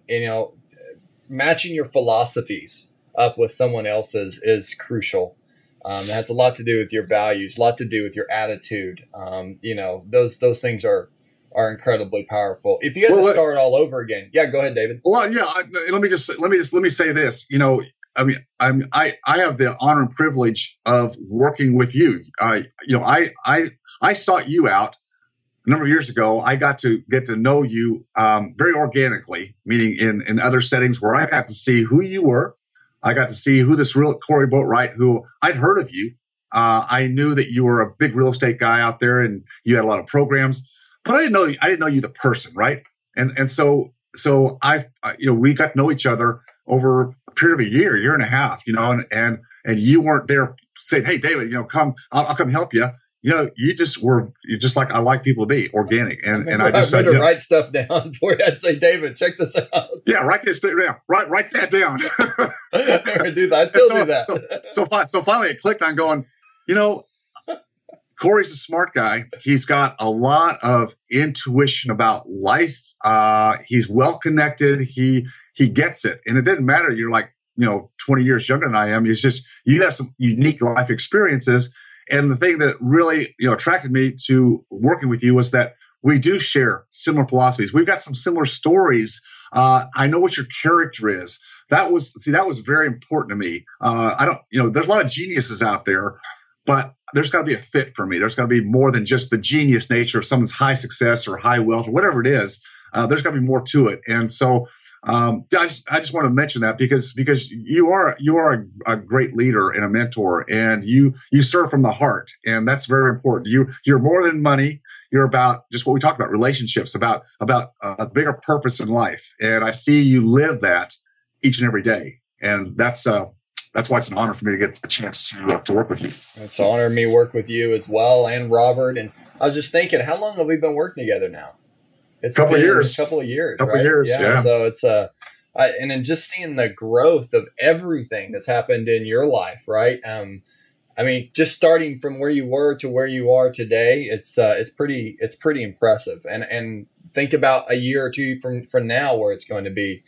S2: matching your philosophies up with someone else's is crucial. It has a lot to do with your values, a lot to do with your attitude. Those things are incredibly powerful. If you had to start all over again, yeah, go ahead, David.
S3: Well, yeah, let me say this. I have the honor and privilege of working with you. I sought you out a number of years ago. I got to know you very organically, meaning in other settings where I got to see who you were. I got to see who this real Corey Boatwright, who I'd heard of you. I knew that you were a big real estate guy out there, and you had a lot of programs. But I didn't know you the person, right? And so we got to know each other over a period of a year and a half, and you weren't there saying, "Hey, David, come, I'll come help you." You're just like I like people to be, organic. And I just said,
S2: to write stuff down for you. I'd say, "David, check this out."
S3: Yeah, write this down. Write that down.
S2: I do that. I still do that.
S3: So finally it clicked on going, Corey's a smart guy. He's got a lot of intuition about life. He's well connected. He gets it. And it didn't matter. You're like, 20 years younger than I am. It's just, you have some unique life experiences. And the thing that really, attracted me to working with you was that we do share similar philosophies. We've got some similar stories. I know what your character is. That was very important to me. There's a lot of geniuses out there, but there's got to be a fit for me. There's got to be more than just the genius nature of someone's high success or high wealth or whatever it is. There's got to be more to it. And so I just want to mention that because you are a great leader and a mentor, and you serve from the heart, and that's very important. You're more than money. You're about just what we talked about, relationships, about a bigger purpose in life, and I see you live that each and every day, and that's why it's an honor for me to get a chance to work with you.
S2: It's an honor me work with you as well, and Robert. And I was just thinking, how long have we been working together now? It's
S3: a couple of years.
S2: Couple of years.
S3: Yeah.
S2: So it's and then just seeing the growth of everything that's happened in your life, right? I mean, just starting from where you were to where you are today, it's pretty impressive. And think about a year or two from now where it's going to be.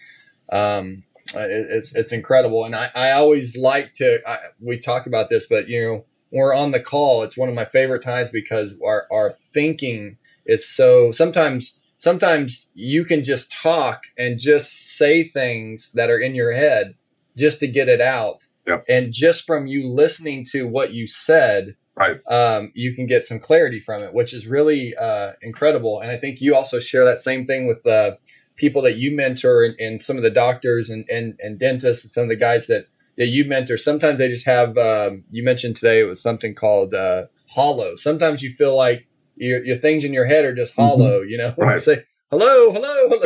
S2: It's incredible. And I always like to, we talk about this, but when we're on the call, it's one of my favorite times because our thinking is so, sometimes you can just talk and just say things that are in your head just to get it out.
S3: Yep.
S2: And just from you listening to what you said,
S3: right,
S2: you can get some clarity from it, which is really incredible. And I think you also share that same thing with people that you mentor and some of the doctors and dentists and some of the guys that you mentor. Sometimes they just have, you mentioned today, it was something called hollow. Sometimes you feel like your things in your head are just hollow,
S3: Right.
S2: You say, hello,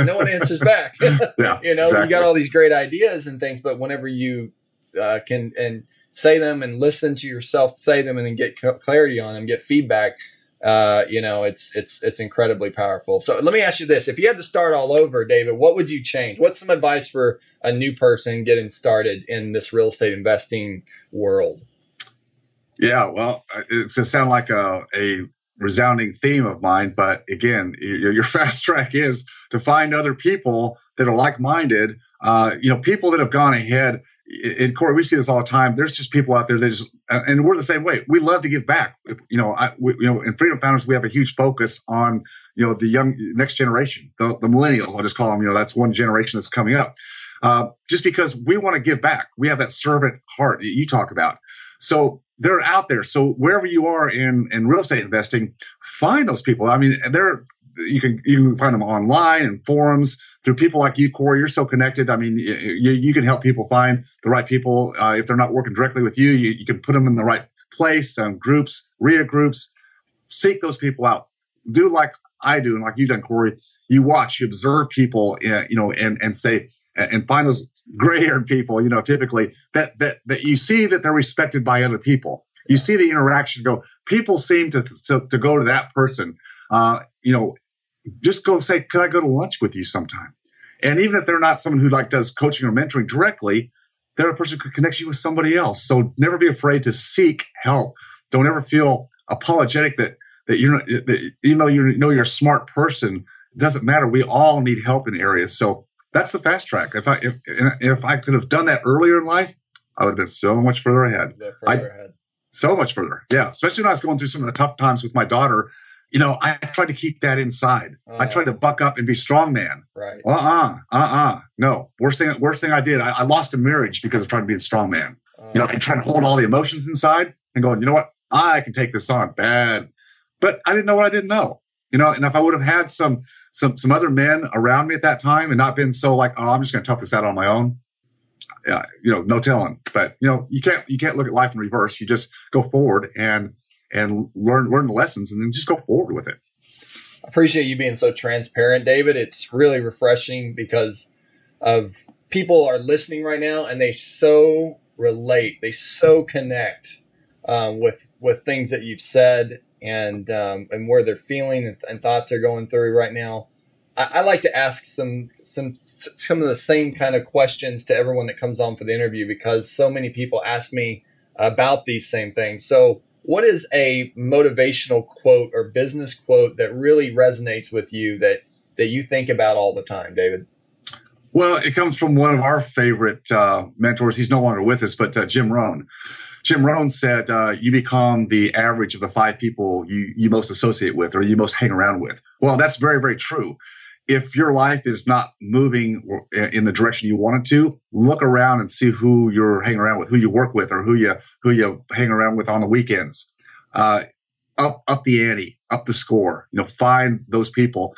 S2: no one answers back.
S3: Yeah,
S2: You
S3: exactly.
S2: got all these great ideas and things, but whenever you can and say them and listen to yourself, say them and then get clarity on them, get feedback, it's incredibly powerful. So let me ask you this. If you had to start all over, David, what would you change? What's some advice for a new person getting started in this real estate investing world?
S3: Yeah, well, it's going to sound like a resounding theme of mine, but again, your fast track is to find other people that are like-minded, people that have gone ahead. And Corey, we see this all the time. There's just people out there that just, and we're the same way. We love to give back. In Freedom Founders, we have a huge focus on, the young next generation, the millennials. I'll just call them. That's one generation that's coming up. Just because we want to give back, we have that servant heart that you talk about. So they're out there. So wherever you are in real estate investing, find those people. I mean, you can find them online and forums through people like you, Corey. You're so connected. I mean, you can help people find the right people. If they're not working directly with you, you can put them in the right place, groups, RIA groups. Seek those people out. Do like I do and like you've done, Corey. You watch, you observe people, and say, and find those gray-haired people, typically that you see that they're respected by other people. You see the interaction go. People seem to go to that person. Just go say, could I go to lunch with you sometime? And even if they're not someone who does coaching or mentoring directly, they're a person who could connect you with somebody else. So never be afraid to seek help. Don't ever feel apologetic that even though you're a smart person, it doesn't matter. We all need help in areas. So that's the fast track. If I could have done that earlier in life, I would have been so much further ahead. So much further. Yeah. Especially when I was going through some of the tough times with my daughter. I tried to keep that inside. I tried to buck up and be strong man.
S2: Right.
S3: No. Worst thing I did, I lost a marriage because of trying to be a strong man. And trying to hold all the emotions inside and going, you know what? I can take this on bad. But I didn't know what I didn't know. And if I would have had some other men around me at that time and not been so I'm just going to tough this out on my own. Yeah, no telling. But you can't look at life in reverse. You just go forward and learn the lessons and then just go forward with it.
S2: I appreciate you being so transparent, David. It's really refreshing because of people are listening right now and they so relate, they so connect with things that you've said and where they're feeling and thoughts are going through right now. I like to ask some of the same kind of questions to everyone that comes on for the interview because so many people ask me about these same things. So what is a motivational quote or business quote that really resonates with you that you think about all the time, David?
S3: Well, it comes from one of our favorite mentors. He's no longer with us, but Jim Rohn. Jim Rohn said, you become the average of the 5 people you most associate with or you most hang around with. Well, that's very, very true. If your life is not moving in the direction you want it to, look around and see who you're hanging around with, who you work with, or who you hang around with on the weekends. Up the ante, up the score. Find those people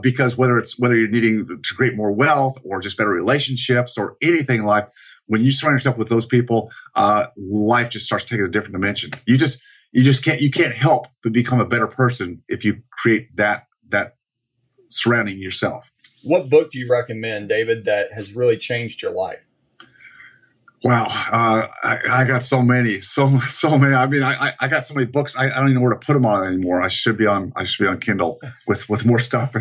S3: because whether you're needing to create more wealth or just better relationships or anything in life, when you surround yourself with those people, life just starts taking a different dimension. You can't help but become a better person if you create that surrounding yourself.
S2: What book do you recommend, David, that has really changed your life?
S3: Wow, I got so many. I mean, I got so many books. I don't even know where to put them on anymore. I should be on Kindle with more stuff.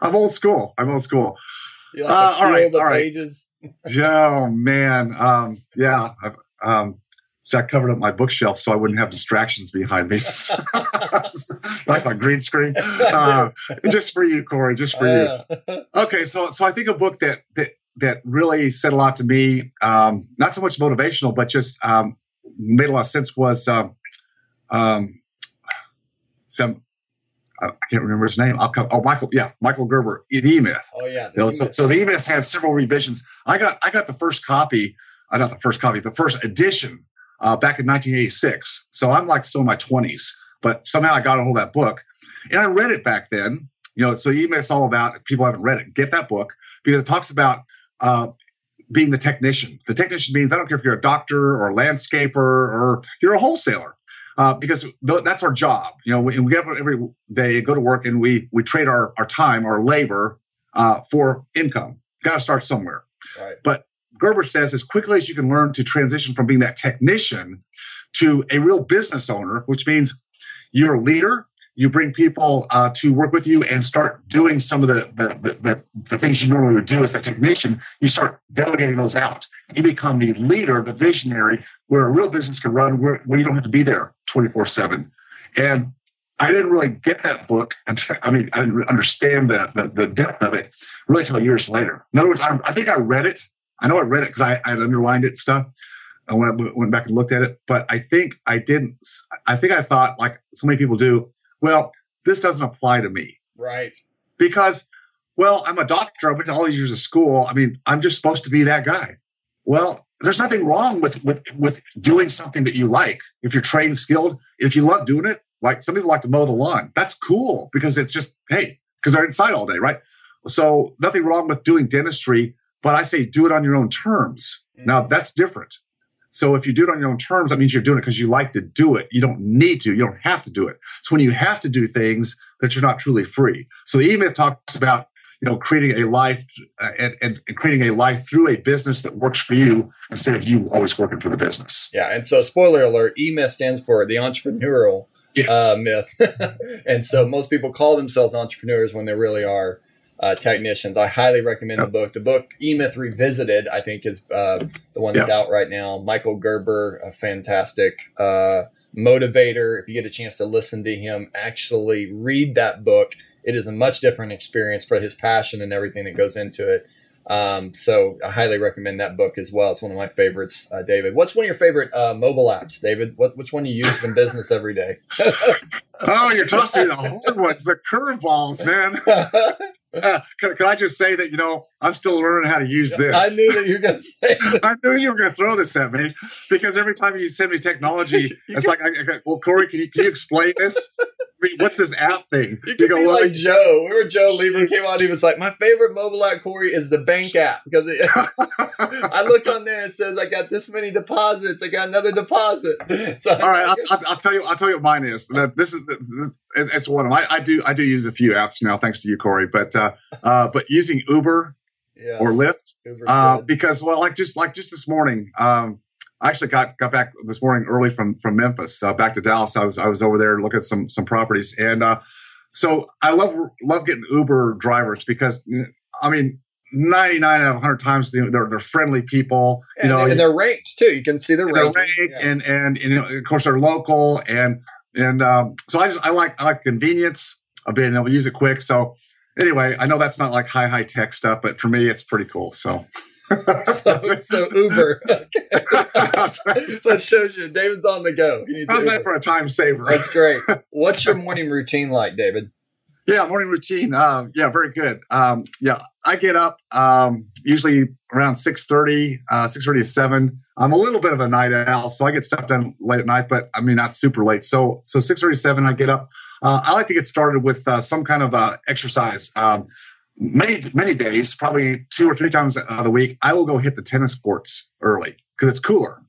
S3: I'm old school. You like to feel the pages? Oh man, yeah. So I covered up my bookshelf so I wouldn't have distractions behind me, like my green screen. Just for you, Corey. Just for you. Okay, so I think a book that really said a lot to me, not so much motivational, but just made a lot of sense was I can't remember his name. Michael Gerber, The E-Myth.
S2: Oh yeah.
S3: So The E-Myth had several revisions. I got the first copy, the first edition back in 1986. So I'm like still in my 20s, but somehow I got a hold of that book and I read it back then. So E-Myth's all about, if people haven't read it, get that book because it talks about being the technician. The technician means I don't care if you're a doctor or a landscaper or you're a wholesaler, because that's our job. We get up every day, go to work, and we trade our time, our labor, for income. Got to start somewhere.
S2: Right.
S3: But Gerber says as quickly as you can learn to transition from being that technician to a real business owner, which means you're a leader. You bring people to work with you and start doing some of the things you normally would do as a technician. You start delegating those out. You become the leader, the visionary, where a real business can run, where you don't have to be there 24/7. And I didn't really get that book until, I didn't understand the depth of it really until years later. In other words, I think I read it. I know I read it because I had underlined it and stuff. When I went back and looked at it, but I think I didn't. I think I thought, like so many people do, well, this doesn't apply to me.
S2: Right.
S3: Because, well, I'm a doctor. I went to all these years of school. I'm just supposed to be that guy. Well, there's nothing wrong with doing something that you like. If you're trained, skilled, if you love doing it, like some people like to mow the lawn. That's cool because it's just, hey, because they're inside all day, right? So nothing wrong with doing dentistry, but I say do it on your own terms. Mm-hmm. Now, that's different. So if you do it on your own terms, that means you're doing it because you like to do it. You don't need to. You don't have to do it. It's when you have to do things that you're not truly free. So the E-Myth talks about, creating a life and creating a life through a business that works for you instead of you always working for the business.
S2: Yeah. And so spoiler alert, E-Myth stands for the entrepreneurial myth. And so most people call themselves entrepreneurs when they really are technicians. I highly recommend the book. The book E-Myth Revisited, I think, is the one that's out right now. Michael Gerber, a fantastic motivator. If you get a chance to listen to him actually read that book, it is a much different experience for his passion and everything that goes into it. So I highly recommend that book as well. It's one of my favorites, David. What's one of your favorite mobile apps, David? Which one do you use in business every day?
S3: Oh, you're tossing me the hard ones, the curveballs, man. Can I just say that, I'm still learning how to use this.
S2: I knew that you were going to say that.
S3: I knew you were going to throw this at me because every time you send me technology, it's like, well, Corey, can you explain this? What's this app thing?
S2: You could be like Joe. Remember Joe Lieber came on, he was like, my favorite mobile app, Corey, is the bank app. Because I look on there and it says, I got this many deposits. I got another deposit. So, all
S3: right, I'll tell you what mine is. This it's one of them. I do use a few apps now, thanks to you, Corey. But using Uber or Lyft, because just this morning, I actually got back this morning early from Memphis, back to Dallas. I was over there looking at some properties, and so I love getting Uber drivers because 99 out of 100 times they're friendly people,
S2: and they're ranked too. You can see their
S3: ranked, and of course they're local, and so I like convenience of being able to use it quick. So anyway, I know that's not like high tech stuff, but for me it's pretty cool. So.
S2: so Uber. That shows you David's on the go.
S3: How's that for a time saver?
S2: That's great. What's your morning routine like, David?
S3: Yeah, morning routine. Very good. I get up usually around 6:30 to 7. I'm a little bit of a night owl, so I get stuff done late at night, but not super late. So 6:30 to 7, I get up. I like to get started with some kind of exercise. Many days, probably 2 or 3 times a week, I will go hit the tennis courts early because it's cooler,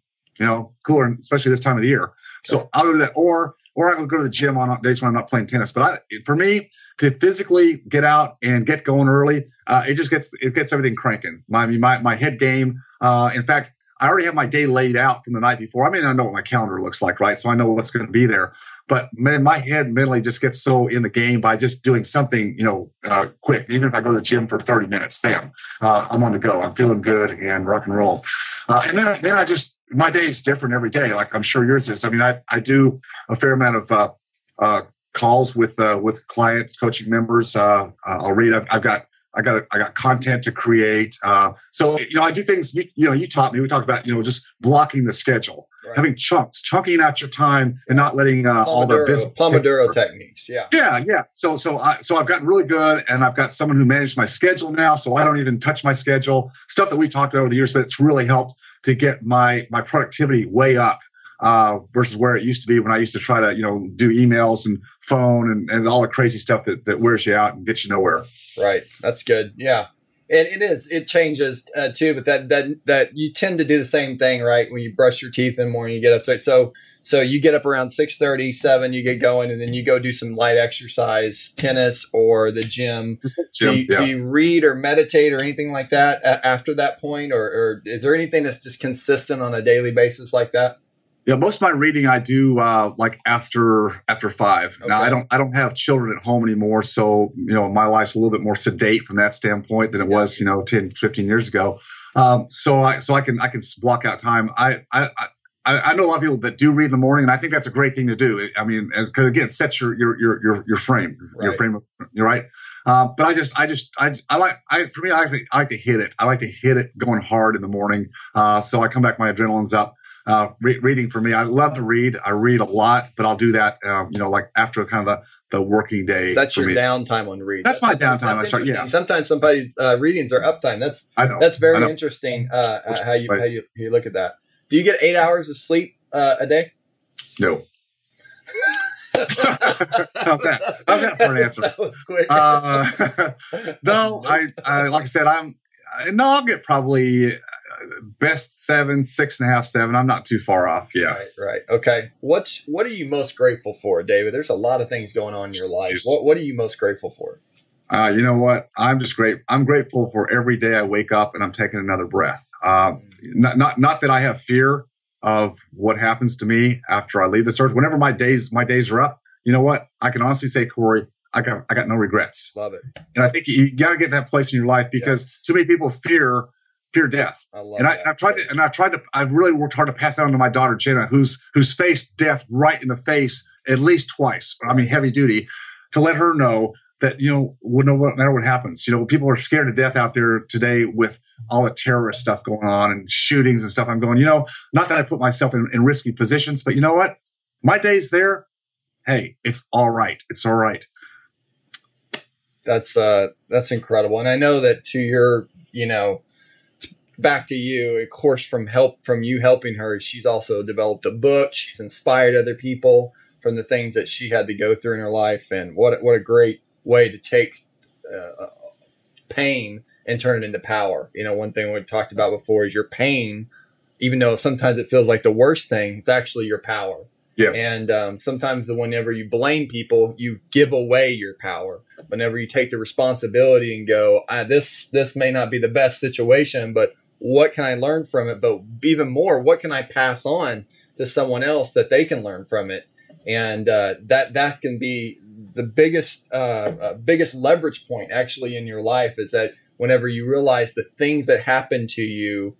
S3: cooler, especially this time of the year. So I'll go do that, or I will go to the gym on days when I'm not playing tennis. But for me, to physically get out and get going early, it gets everything cranking. My head game. In fact, I already have my day laid out from the night before. I mean, I know what my calendar looks like, right? So I know what's going to be there. But man, my head mentally just gets so in the game by just doing something, quick. Even if I go to the gym for 30 minutes, bam, I'm on the go. I'm feeling good and rock and roll. And then my day is different every day. Like I'm sure yours is. I mean, I do a fair amount of calls with clients, coaching members. I'll read. I got content to create. So I do things. You taught me. We talked about just blocking the schedule, right. Having chunking out your time, and not letting all the business.
S2: Pomodoro techniques.
S3: Yeah. So I've gotten really good, and I've got someone who manages my schedule now. So I don't even touch my schedule. Stuff that we talked about over the years, but it's really helped to get my productivity way up versus where it used to be when I used to try to do emails and phone and all the crazy stuff that wears you out and gets you nowhere.
S2: Right. That's good. Yeah. And it changes too, but that you tend to do the same thing, right? When you brush your teeth in the morning, you get up. So you get up around 6:30, 7, you get going, and then you go do some light exercise, tennis or the gym. Do you read or meditate or anything like that after that point? Or is there anything that's just consistent on a daily basis like that?
S3: Yeah, most of my reading I do like after 5. Okay. Now I don't have children at home anymore, so my life's a little bit more sedate from that standpoint than it was 10, 15 years ago. So I can block out time. I know a lot of people that do read in the morning, and I think that's a great thing to do. I mean, because again, it sets your frame, right. Your frame. You're right. But I like to hit it. I like to hit it going hard in the morning. So I come back, my adrenaline's up. Reading for me, I love to read. I read a lot, but I'll do that, like after kind of the working day.
S2: So that's your downtime on reading.
S3: That's my downtime. I start. Yeah.
S2: Sometimes somebody's readings are uptime. That's very interesting. How you look at that. Do you get 8 hours of sleep a day?
S3: No. How's that for an answer?
S2: That was quick.
S3: No, I like I said, I'll get probably best 7, 6.5, 7. I'm not too far off. Yeah.
S2: Right. Okay. What are you most grateful for, David? There's a lot of things going on in your life. What are you most grateful for?
S3: You know what? I'm just great. I'm grateful for every day I wake up and I'm taking another breath. Not that I have fear of what happens to me after I leave this earth. Whenever my days are up, you know what? I can honestly say, Corey, I got no regrets.
S2: Love it.
S3: And I think you got to get that place in your life because too many people fear death.
S2: I love that.
S3: I've really worked hard to pass that on to my daughter, Jenna, who's faced death right in the face at least twice. I mean, heavy duty, to let her know that, no matter what happens, people are scared to death out there today with all the terrorist stuff going on and shootings and stuff. I'm going, not that I put myself in risky positions, but you know what? My day's there. Hey, it's all right. It's all right.
S2: That's incredible. And I know that to your, back to you, of course, from you helping her, she's also developed a book. She's inspired other people from the things that she had to go through in her life. And what a great way to take pain and turn it into power. One thing we talked about before is your pain, even though sometimes it feels like the worst thing, it's actually your power.
S3: Yes.
S2: And sometimes whenever you blame people, you give away your power. Whenever you take the responsibility and go, this may not be the best situation, but what can I learn from it? But even more, what can I pass on to someone else that they can learn from it? And that can be the biggest leverage point actually in your life, is that whenever you realize the things that happen to you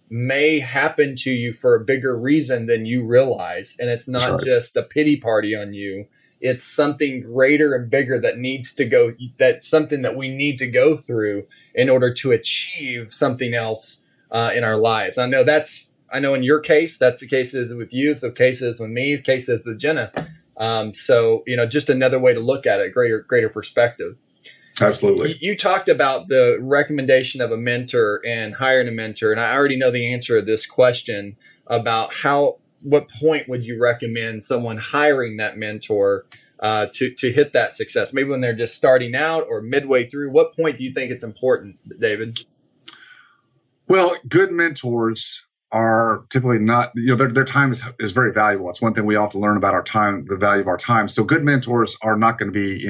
S2: may happen to you for a bigger reason than you realize. And it's not just a pity party on you. It's something greater and bigger that's something that we need to go through in order to achieve something else in our lives. I know in your case, that's the cases with you. It's the cases with me, the cases with Jenna. So, just another way to look at it, greater perspective.
S3: Absolutely.
S2: You talked about the recommendation of a mentor and hiring a mentor. And I already know the answer to this question about how what point would you recommend someone hiring that mentor to hit that success? Maybe when they're just starting out or midway through. What point do you think it's important, David?
S3: Well, good mentors are typically not, their time is very valuable. It's one thing we often learn about our time, the value of our time. So good mentors are not going to be,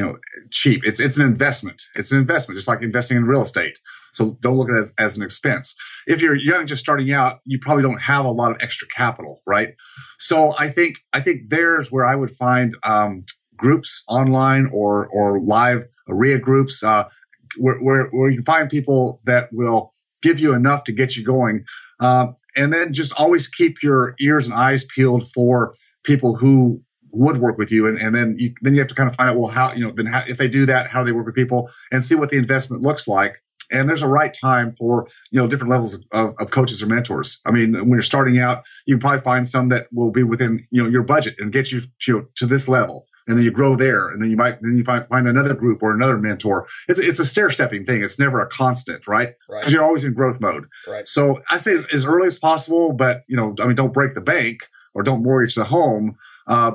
S3: cheap. It's an investment. It's an investment, just like investing in real estate. So don't look at it as an expense. If you're young, just starting out, you probably don't have a lot of extra capital, right? So I think there's where I would find, groups online or live AREA groups, where you can find people that will give you enough to get you going. And then just always keep your ears and eyes peeled for people who would work with you. And then you have to kind of find out, well, how, if they do that, how do they work with people, and see what the investment looks like. And there's a right time for, different levels of coaches or mentors. I mean, when you're starting out, you can probably find some that will be within, your budget and get you to this level. And then you grow there, and then you find another group or another mentor. It's a stair-stepping thing. It's never a constant, right? Because you're always in growth mode.
S2: Right.
S3: So I say as early as possible, but don't break the bank or don't mortgage the home,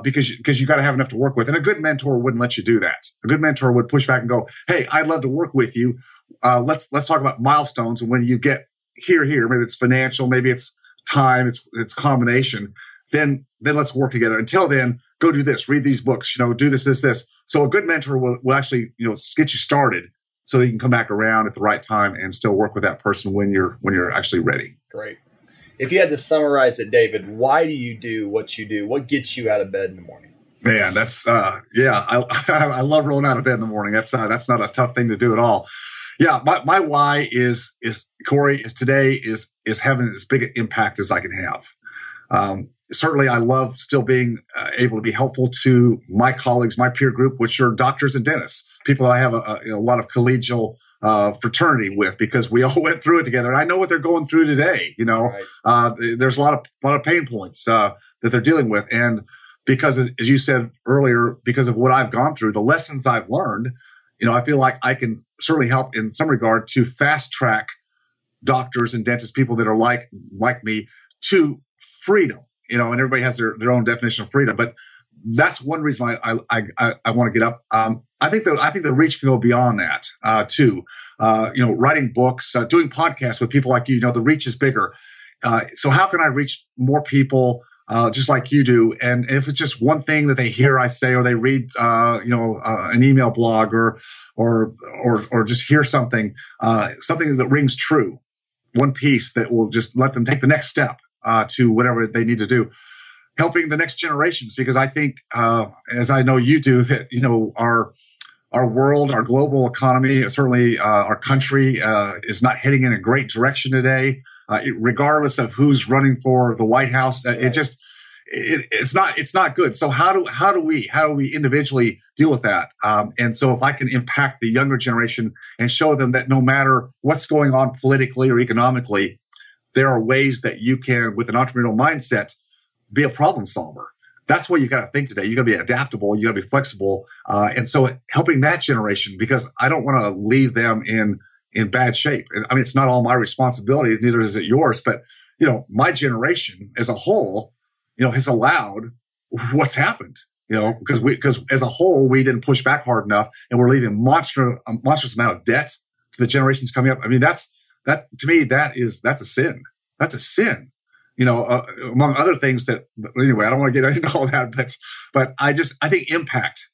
S3: because you got to have enough to work with. And a good mentor wouldn't let you do that. A good mentor would push back and go, "Hey, I'd love to work with you. Let's talk about milestones. And when you get here, maybe it's financial, maybe it's time, it's combination. Then let's work together. Until then, go do this, read these books, do this. So a good mentor will actually, get you started so that you can come back around at the right time and still work with that person when you're actually ready."
S2: Great. If you had to summarize it, David, why do you do what you do? What gets you out of bed in the morning?
S3: Man, that's, I love rolling out of bed in the morning. That's not a tough thing to do at all. Yeah. My why is Corey, is having as big an impact as I can have. Certainly, I love still being able to be helpful to my colleagues, my peer group, which are doctors and dentists, people that I have a lot of collegial fraternity with, because we all went through it together. And I know what they're going through today. Right. There's a lot of pain points that they're dealing with, and because, as you said earlier, because of what I've gone through, the lessons I've learned, I feel like I can certainly help in some regard to fast track doctors and dentists, people that are like me, to freedom. And everybody has their own definition of freedom, but that's one reason I want to get up. I think the reach can go beyond that, too. Writing books, doing podcasts with people like you, the reach is bigger. So how can I reach more people, just like you do? And if it's just one thing that they hear I say, or they read, an email blog or just hear something that rings true, one piece that will just let them take the next step. To whatever they need to do, helping the next generations. Because I think, as I know you do, that our world, our global economy, certainly our country is not heading in a great direction today. Regardless of who's running for the White House, it's not good. So how do we individually deal with that? And so if I can impact the younger generation and show them that no matter what's going on politically or economically, there are ways that you can, with an entrepreneurial mindset, be a problem solver. That's what you got to think today. You got to be adaptable. You got to be flexible. And so helping that generation, because I don't want to leave them in bad shape. I mean, it's not all my responsibility. Neither is it yours. But, my generation as a whole, has allowed what's happened, because as a whole, we didn't push back hard enough, and we're leaving a monstrous amount of debt to the generations coming up. I mean, that to me, that's a sin. That's a sin, among other things that, anyway, I don't want to get into all that, but I think impact,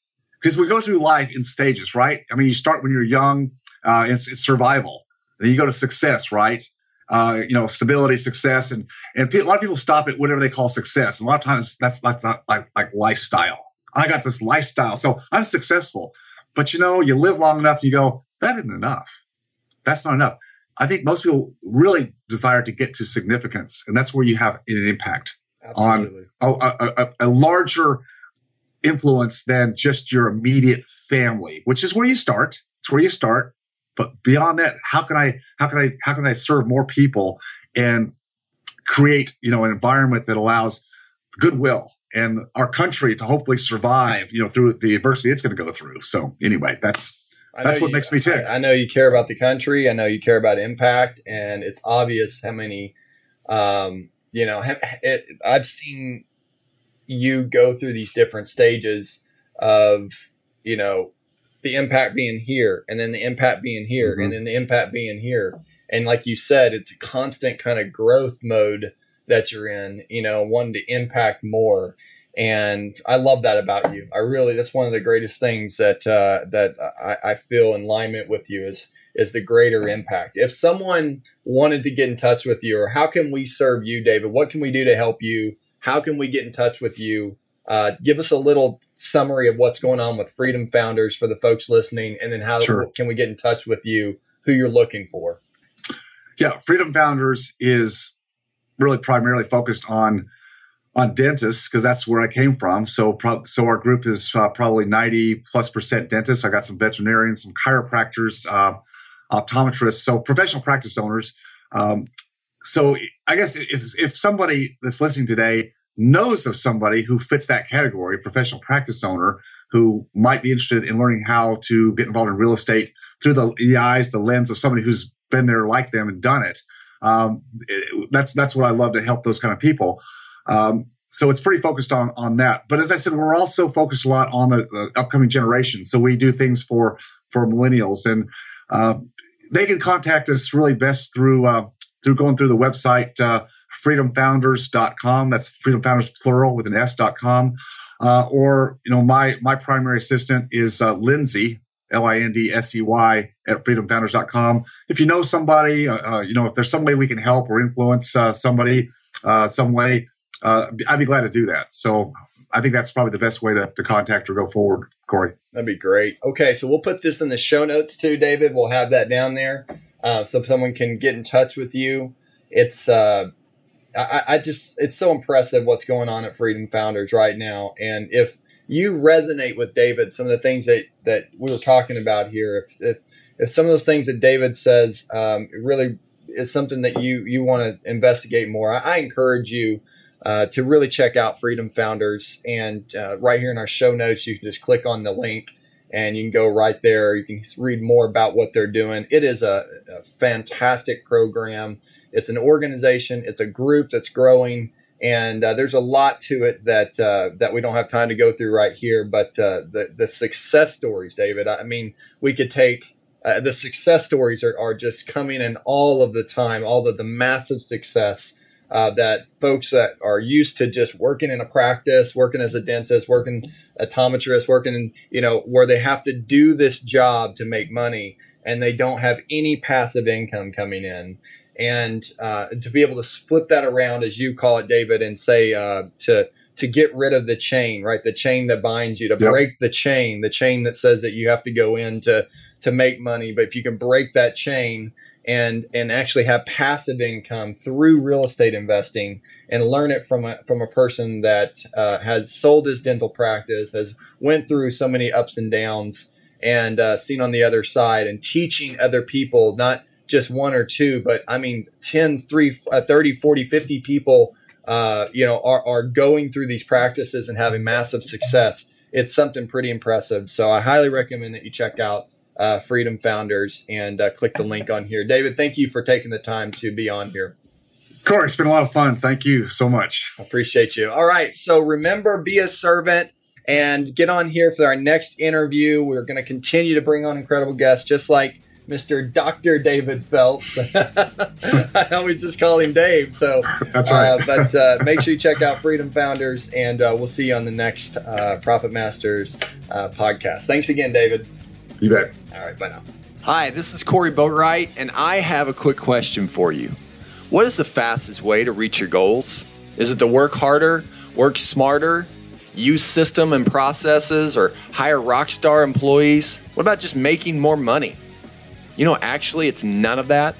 S3: because we go through life in stages, right? I mean, you start when you're young, it's survival. Then you go to success, right? Stability, success. And a lot of people stop at whatever they call success. And a lot of times that's not like lifestyle. I got this lifestyle, so I'm successful. But you live long enough, you go, that isn't enough. That's not enough. I think most people really desire to get to significance, and that's where you have an impact. Absolutely. On a larger influence than just your immediate family, which is where you start. It's where you start. But beyond that, how can I serve more people and create, an environment that allows goodwill and our country to hopefully survive, through the adversity it's going to go through. So anyway, that's what makes me tick.
S2: I know you care about the country. I know you care about impact, and it's obvious how many, I've seen you go through these different stages of, the impact being here, and then the impact being here, and then the impact being here. And like you said, it's a constant kind of growth mode that you're in, wanting to impact more. And I love that about you. That's one of the greatest things that I feel in alignment with you is the greater impact. If someone wanted to get in touch with you, or how can we serve you, David? What can we do to help you? How can we get in touch with you? Give us a little summary of what's going on with Freedom Founders for the folks listening, and then how can we get in touch with you, who you're looking for?
S3: Yeah, Freedom Founders is really primarily focused on dentists, because that's where I came from. So our group is probably 90+% dentists. I got some veterinarians, some chiropractors, optometrists, so professional practice owners. So I guess if somebody that's listening today knows of somebody who fits that category, professional practice owner, who might be interested in learning how to get involved in real estate through the lens of somebody who's been there like them and done it, that's what I love, to help those kind of people. So it's pretty focused on that. But as I said, we're also focused a lot on the upcoming generation. So we do things for millennials, and they can contact us really best through going through the website, freedomfounders.com. That's Freedom Founders plural with an S.com. Or, my primary assistant is Lindsay, Lindsey at freedomfounders.com. If you know somebody, if there's some way we can help or influence somebody some way, I'd be glad to do that. So I think that's probably the best way to contact or go forward, Corey.
S2: That'd be great. Okay, so we'll put this in the show notes too, David. We'll have that down there so someone can get in touch with you. It's it's so impressive what's going on at Freedom Founders right now. And if you resonate with David, some of the things that we were talking about here, if some of those things that David says really is something that you want to investigate more, I encourage you to really check out Freedom Founders. And right here in our show notes, you can just click on the link and you can go right there. You can read more about what they're doing. It is a fantastic program. It's an organization. It's a group that's growing. And there's a lot to it that we don't have time to go through right here. But the success stories, David, I mean, we could take the success stories are just coming in all of the time, all of the massive success that folks that are used to just working in a practice, working as a dentist, working optometrist, working in, where they have to do this job to make money and they don't have any passive income coming in. And to be able to flip that around, as you call it, David, and say to get rid of the chain, right? The chain that binds you, to break the chain that says that you have to go in to make money. But if you can break that chain and actually have passive income through real estate investing and learn it from a person that has sold his dental practice, has went through so many ups and downs and seen on the other side, and teaching other people, not just one or two, but I mean, 10, 30, 40, 50 people, are going through these practices and having massive success. It's something pretty impressive. So I highly recommend that you check out Freedom Founders and click the link on here. David, thank you for taking the time to be on here.
S3: Corey, it's been a lot of fun. Thank you so much.
S2: I appreciate you. All right. So remember, be a servant and get on here for our next interview. We're going to continue to bring on incredible guests, just like Mr. Dr. David Phelps. I always just call him Dave. So
S3: that's right.
S2: But make sure you check out Freedom Founders, and we'll see you on the next Profit Masters podcast. Thanks again, David.
S3: You bet.
S2: All right, bye now. Hi, this is Corey Boatwright, and I have a quick question for you. What is the fastest way to reach your goals? Is it to work harder, work smarter, use system and processes, or hire rock star employees? What about just making more money? Actually, it's none of that.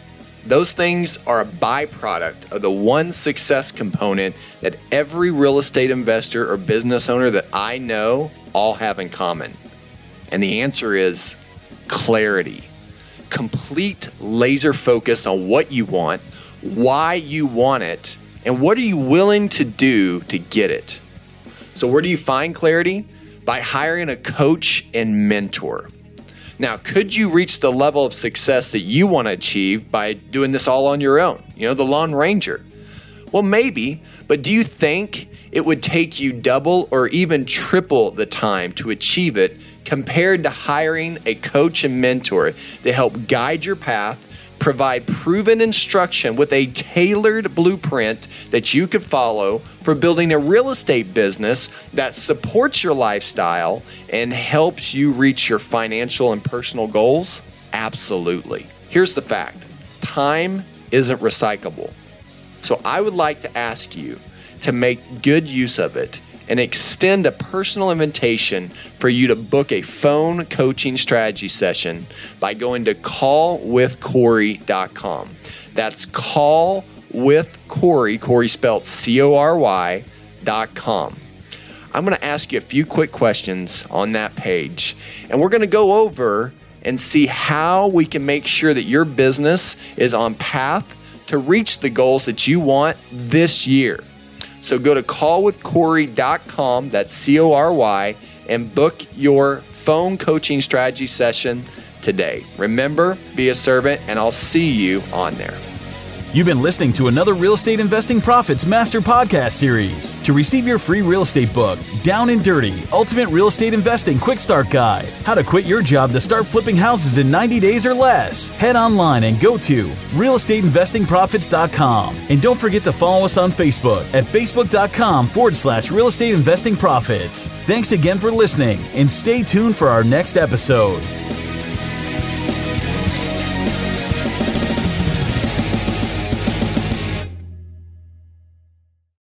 S2: Those things are a byproduct of the one success component that every real estate investor or business owner that I know all have in common. And the answer is clarity. Complete laser focus on what you want, why you want it, and what are you willing to do to get it. So where do you find clarity? By hiring a coach and mentor. Now, could you reach the level of success that you want to achieve by doing this all on your own? The Lone Ranger. Well, maybe, but do you think it would take you double or even triple the time to achieve it compared to hiring a coach and mentor to help guide your path, provide proven instruction with a tailored blueprint that you could follow for building a real estate business that supports your lifestyle and helps you reach your financial and personal goals? Absolutely. Here's the fact. Time isn't recyclable. So I would like to ask you to make good use of it and extend a personal invitation for you to book a phone coaching strategy session by going to callwithcorey.com. That's callwithcorey, Corey spelled CORY.com. I'm going to ask you a few quick questions on that page, and we're going to go over and see how we can make sure that your business is on path to reach the goals that you want this year. So go to callwithcorey.com, that's CORY, and book your phone coaching strategy session today. Remember, be a servant, and I'll see you on there.
S1: You've been listening to another Real Estate Investing Profits Master podcast series. To receive your free real estate book, Down and Dirty, Ultimate Real Estate Investing Quick Start Guide, how to quit your job to start flipping houses in 90 days or less, head online and go to realestateinvestingprofits.com. And don't forget to follow us on Facebook at facebook.com/Real Estate Investing Profits. Thanks again for listening, and stay tuned for our next episode.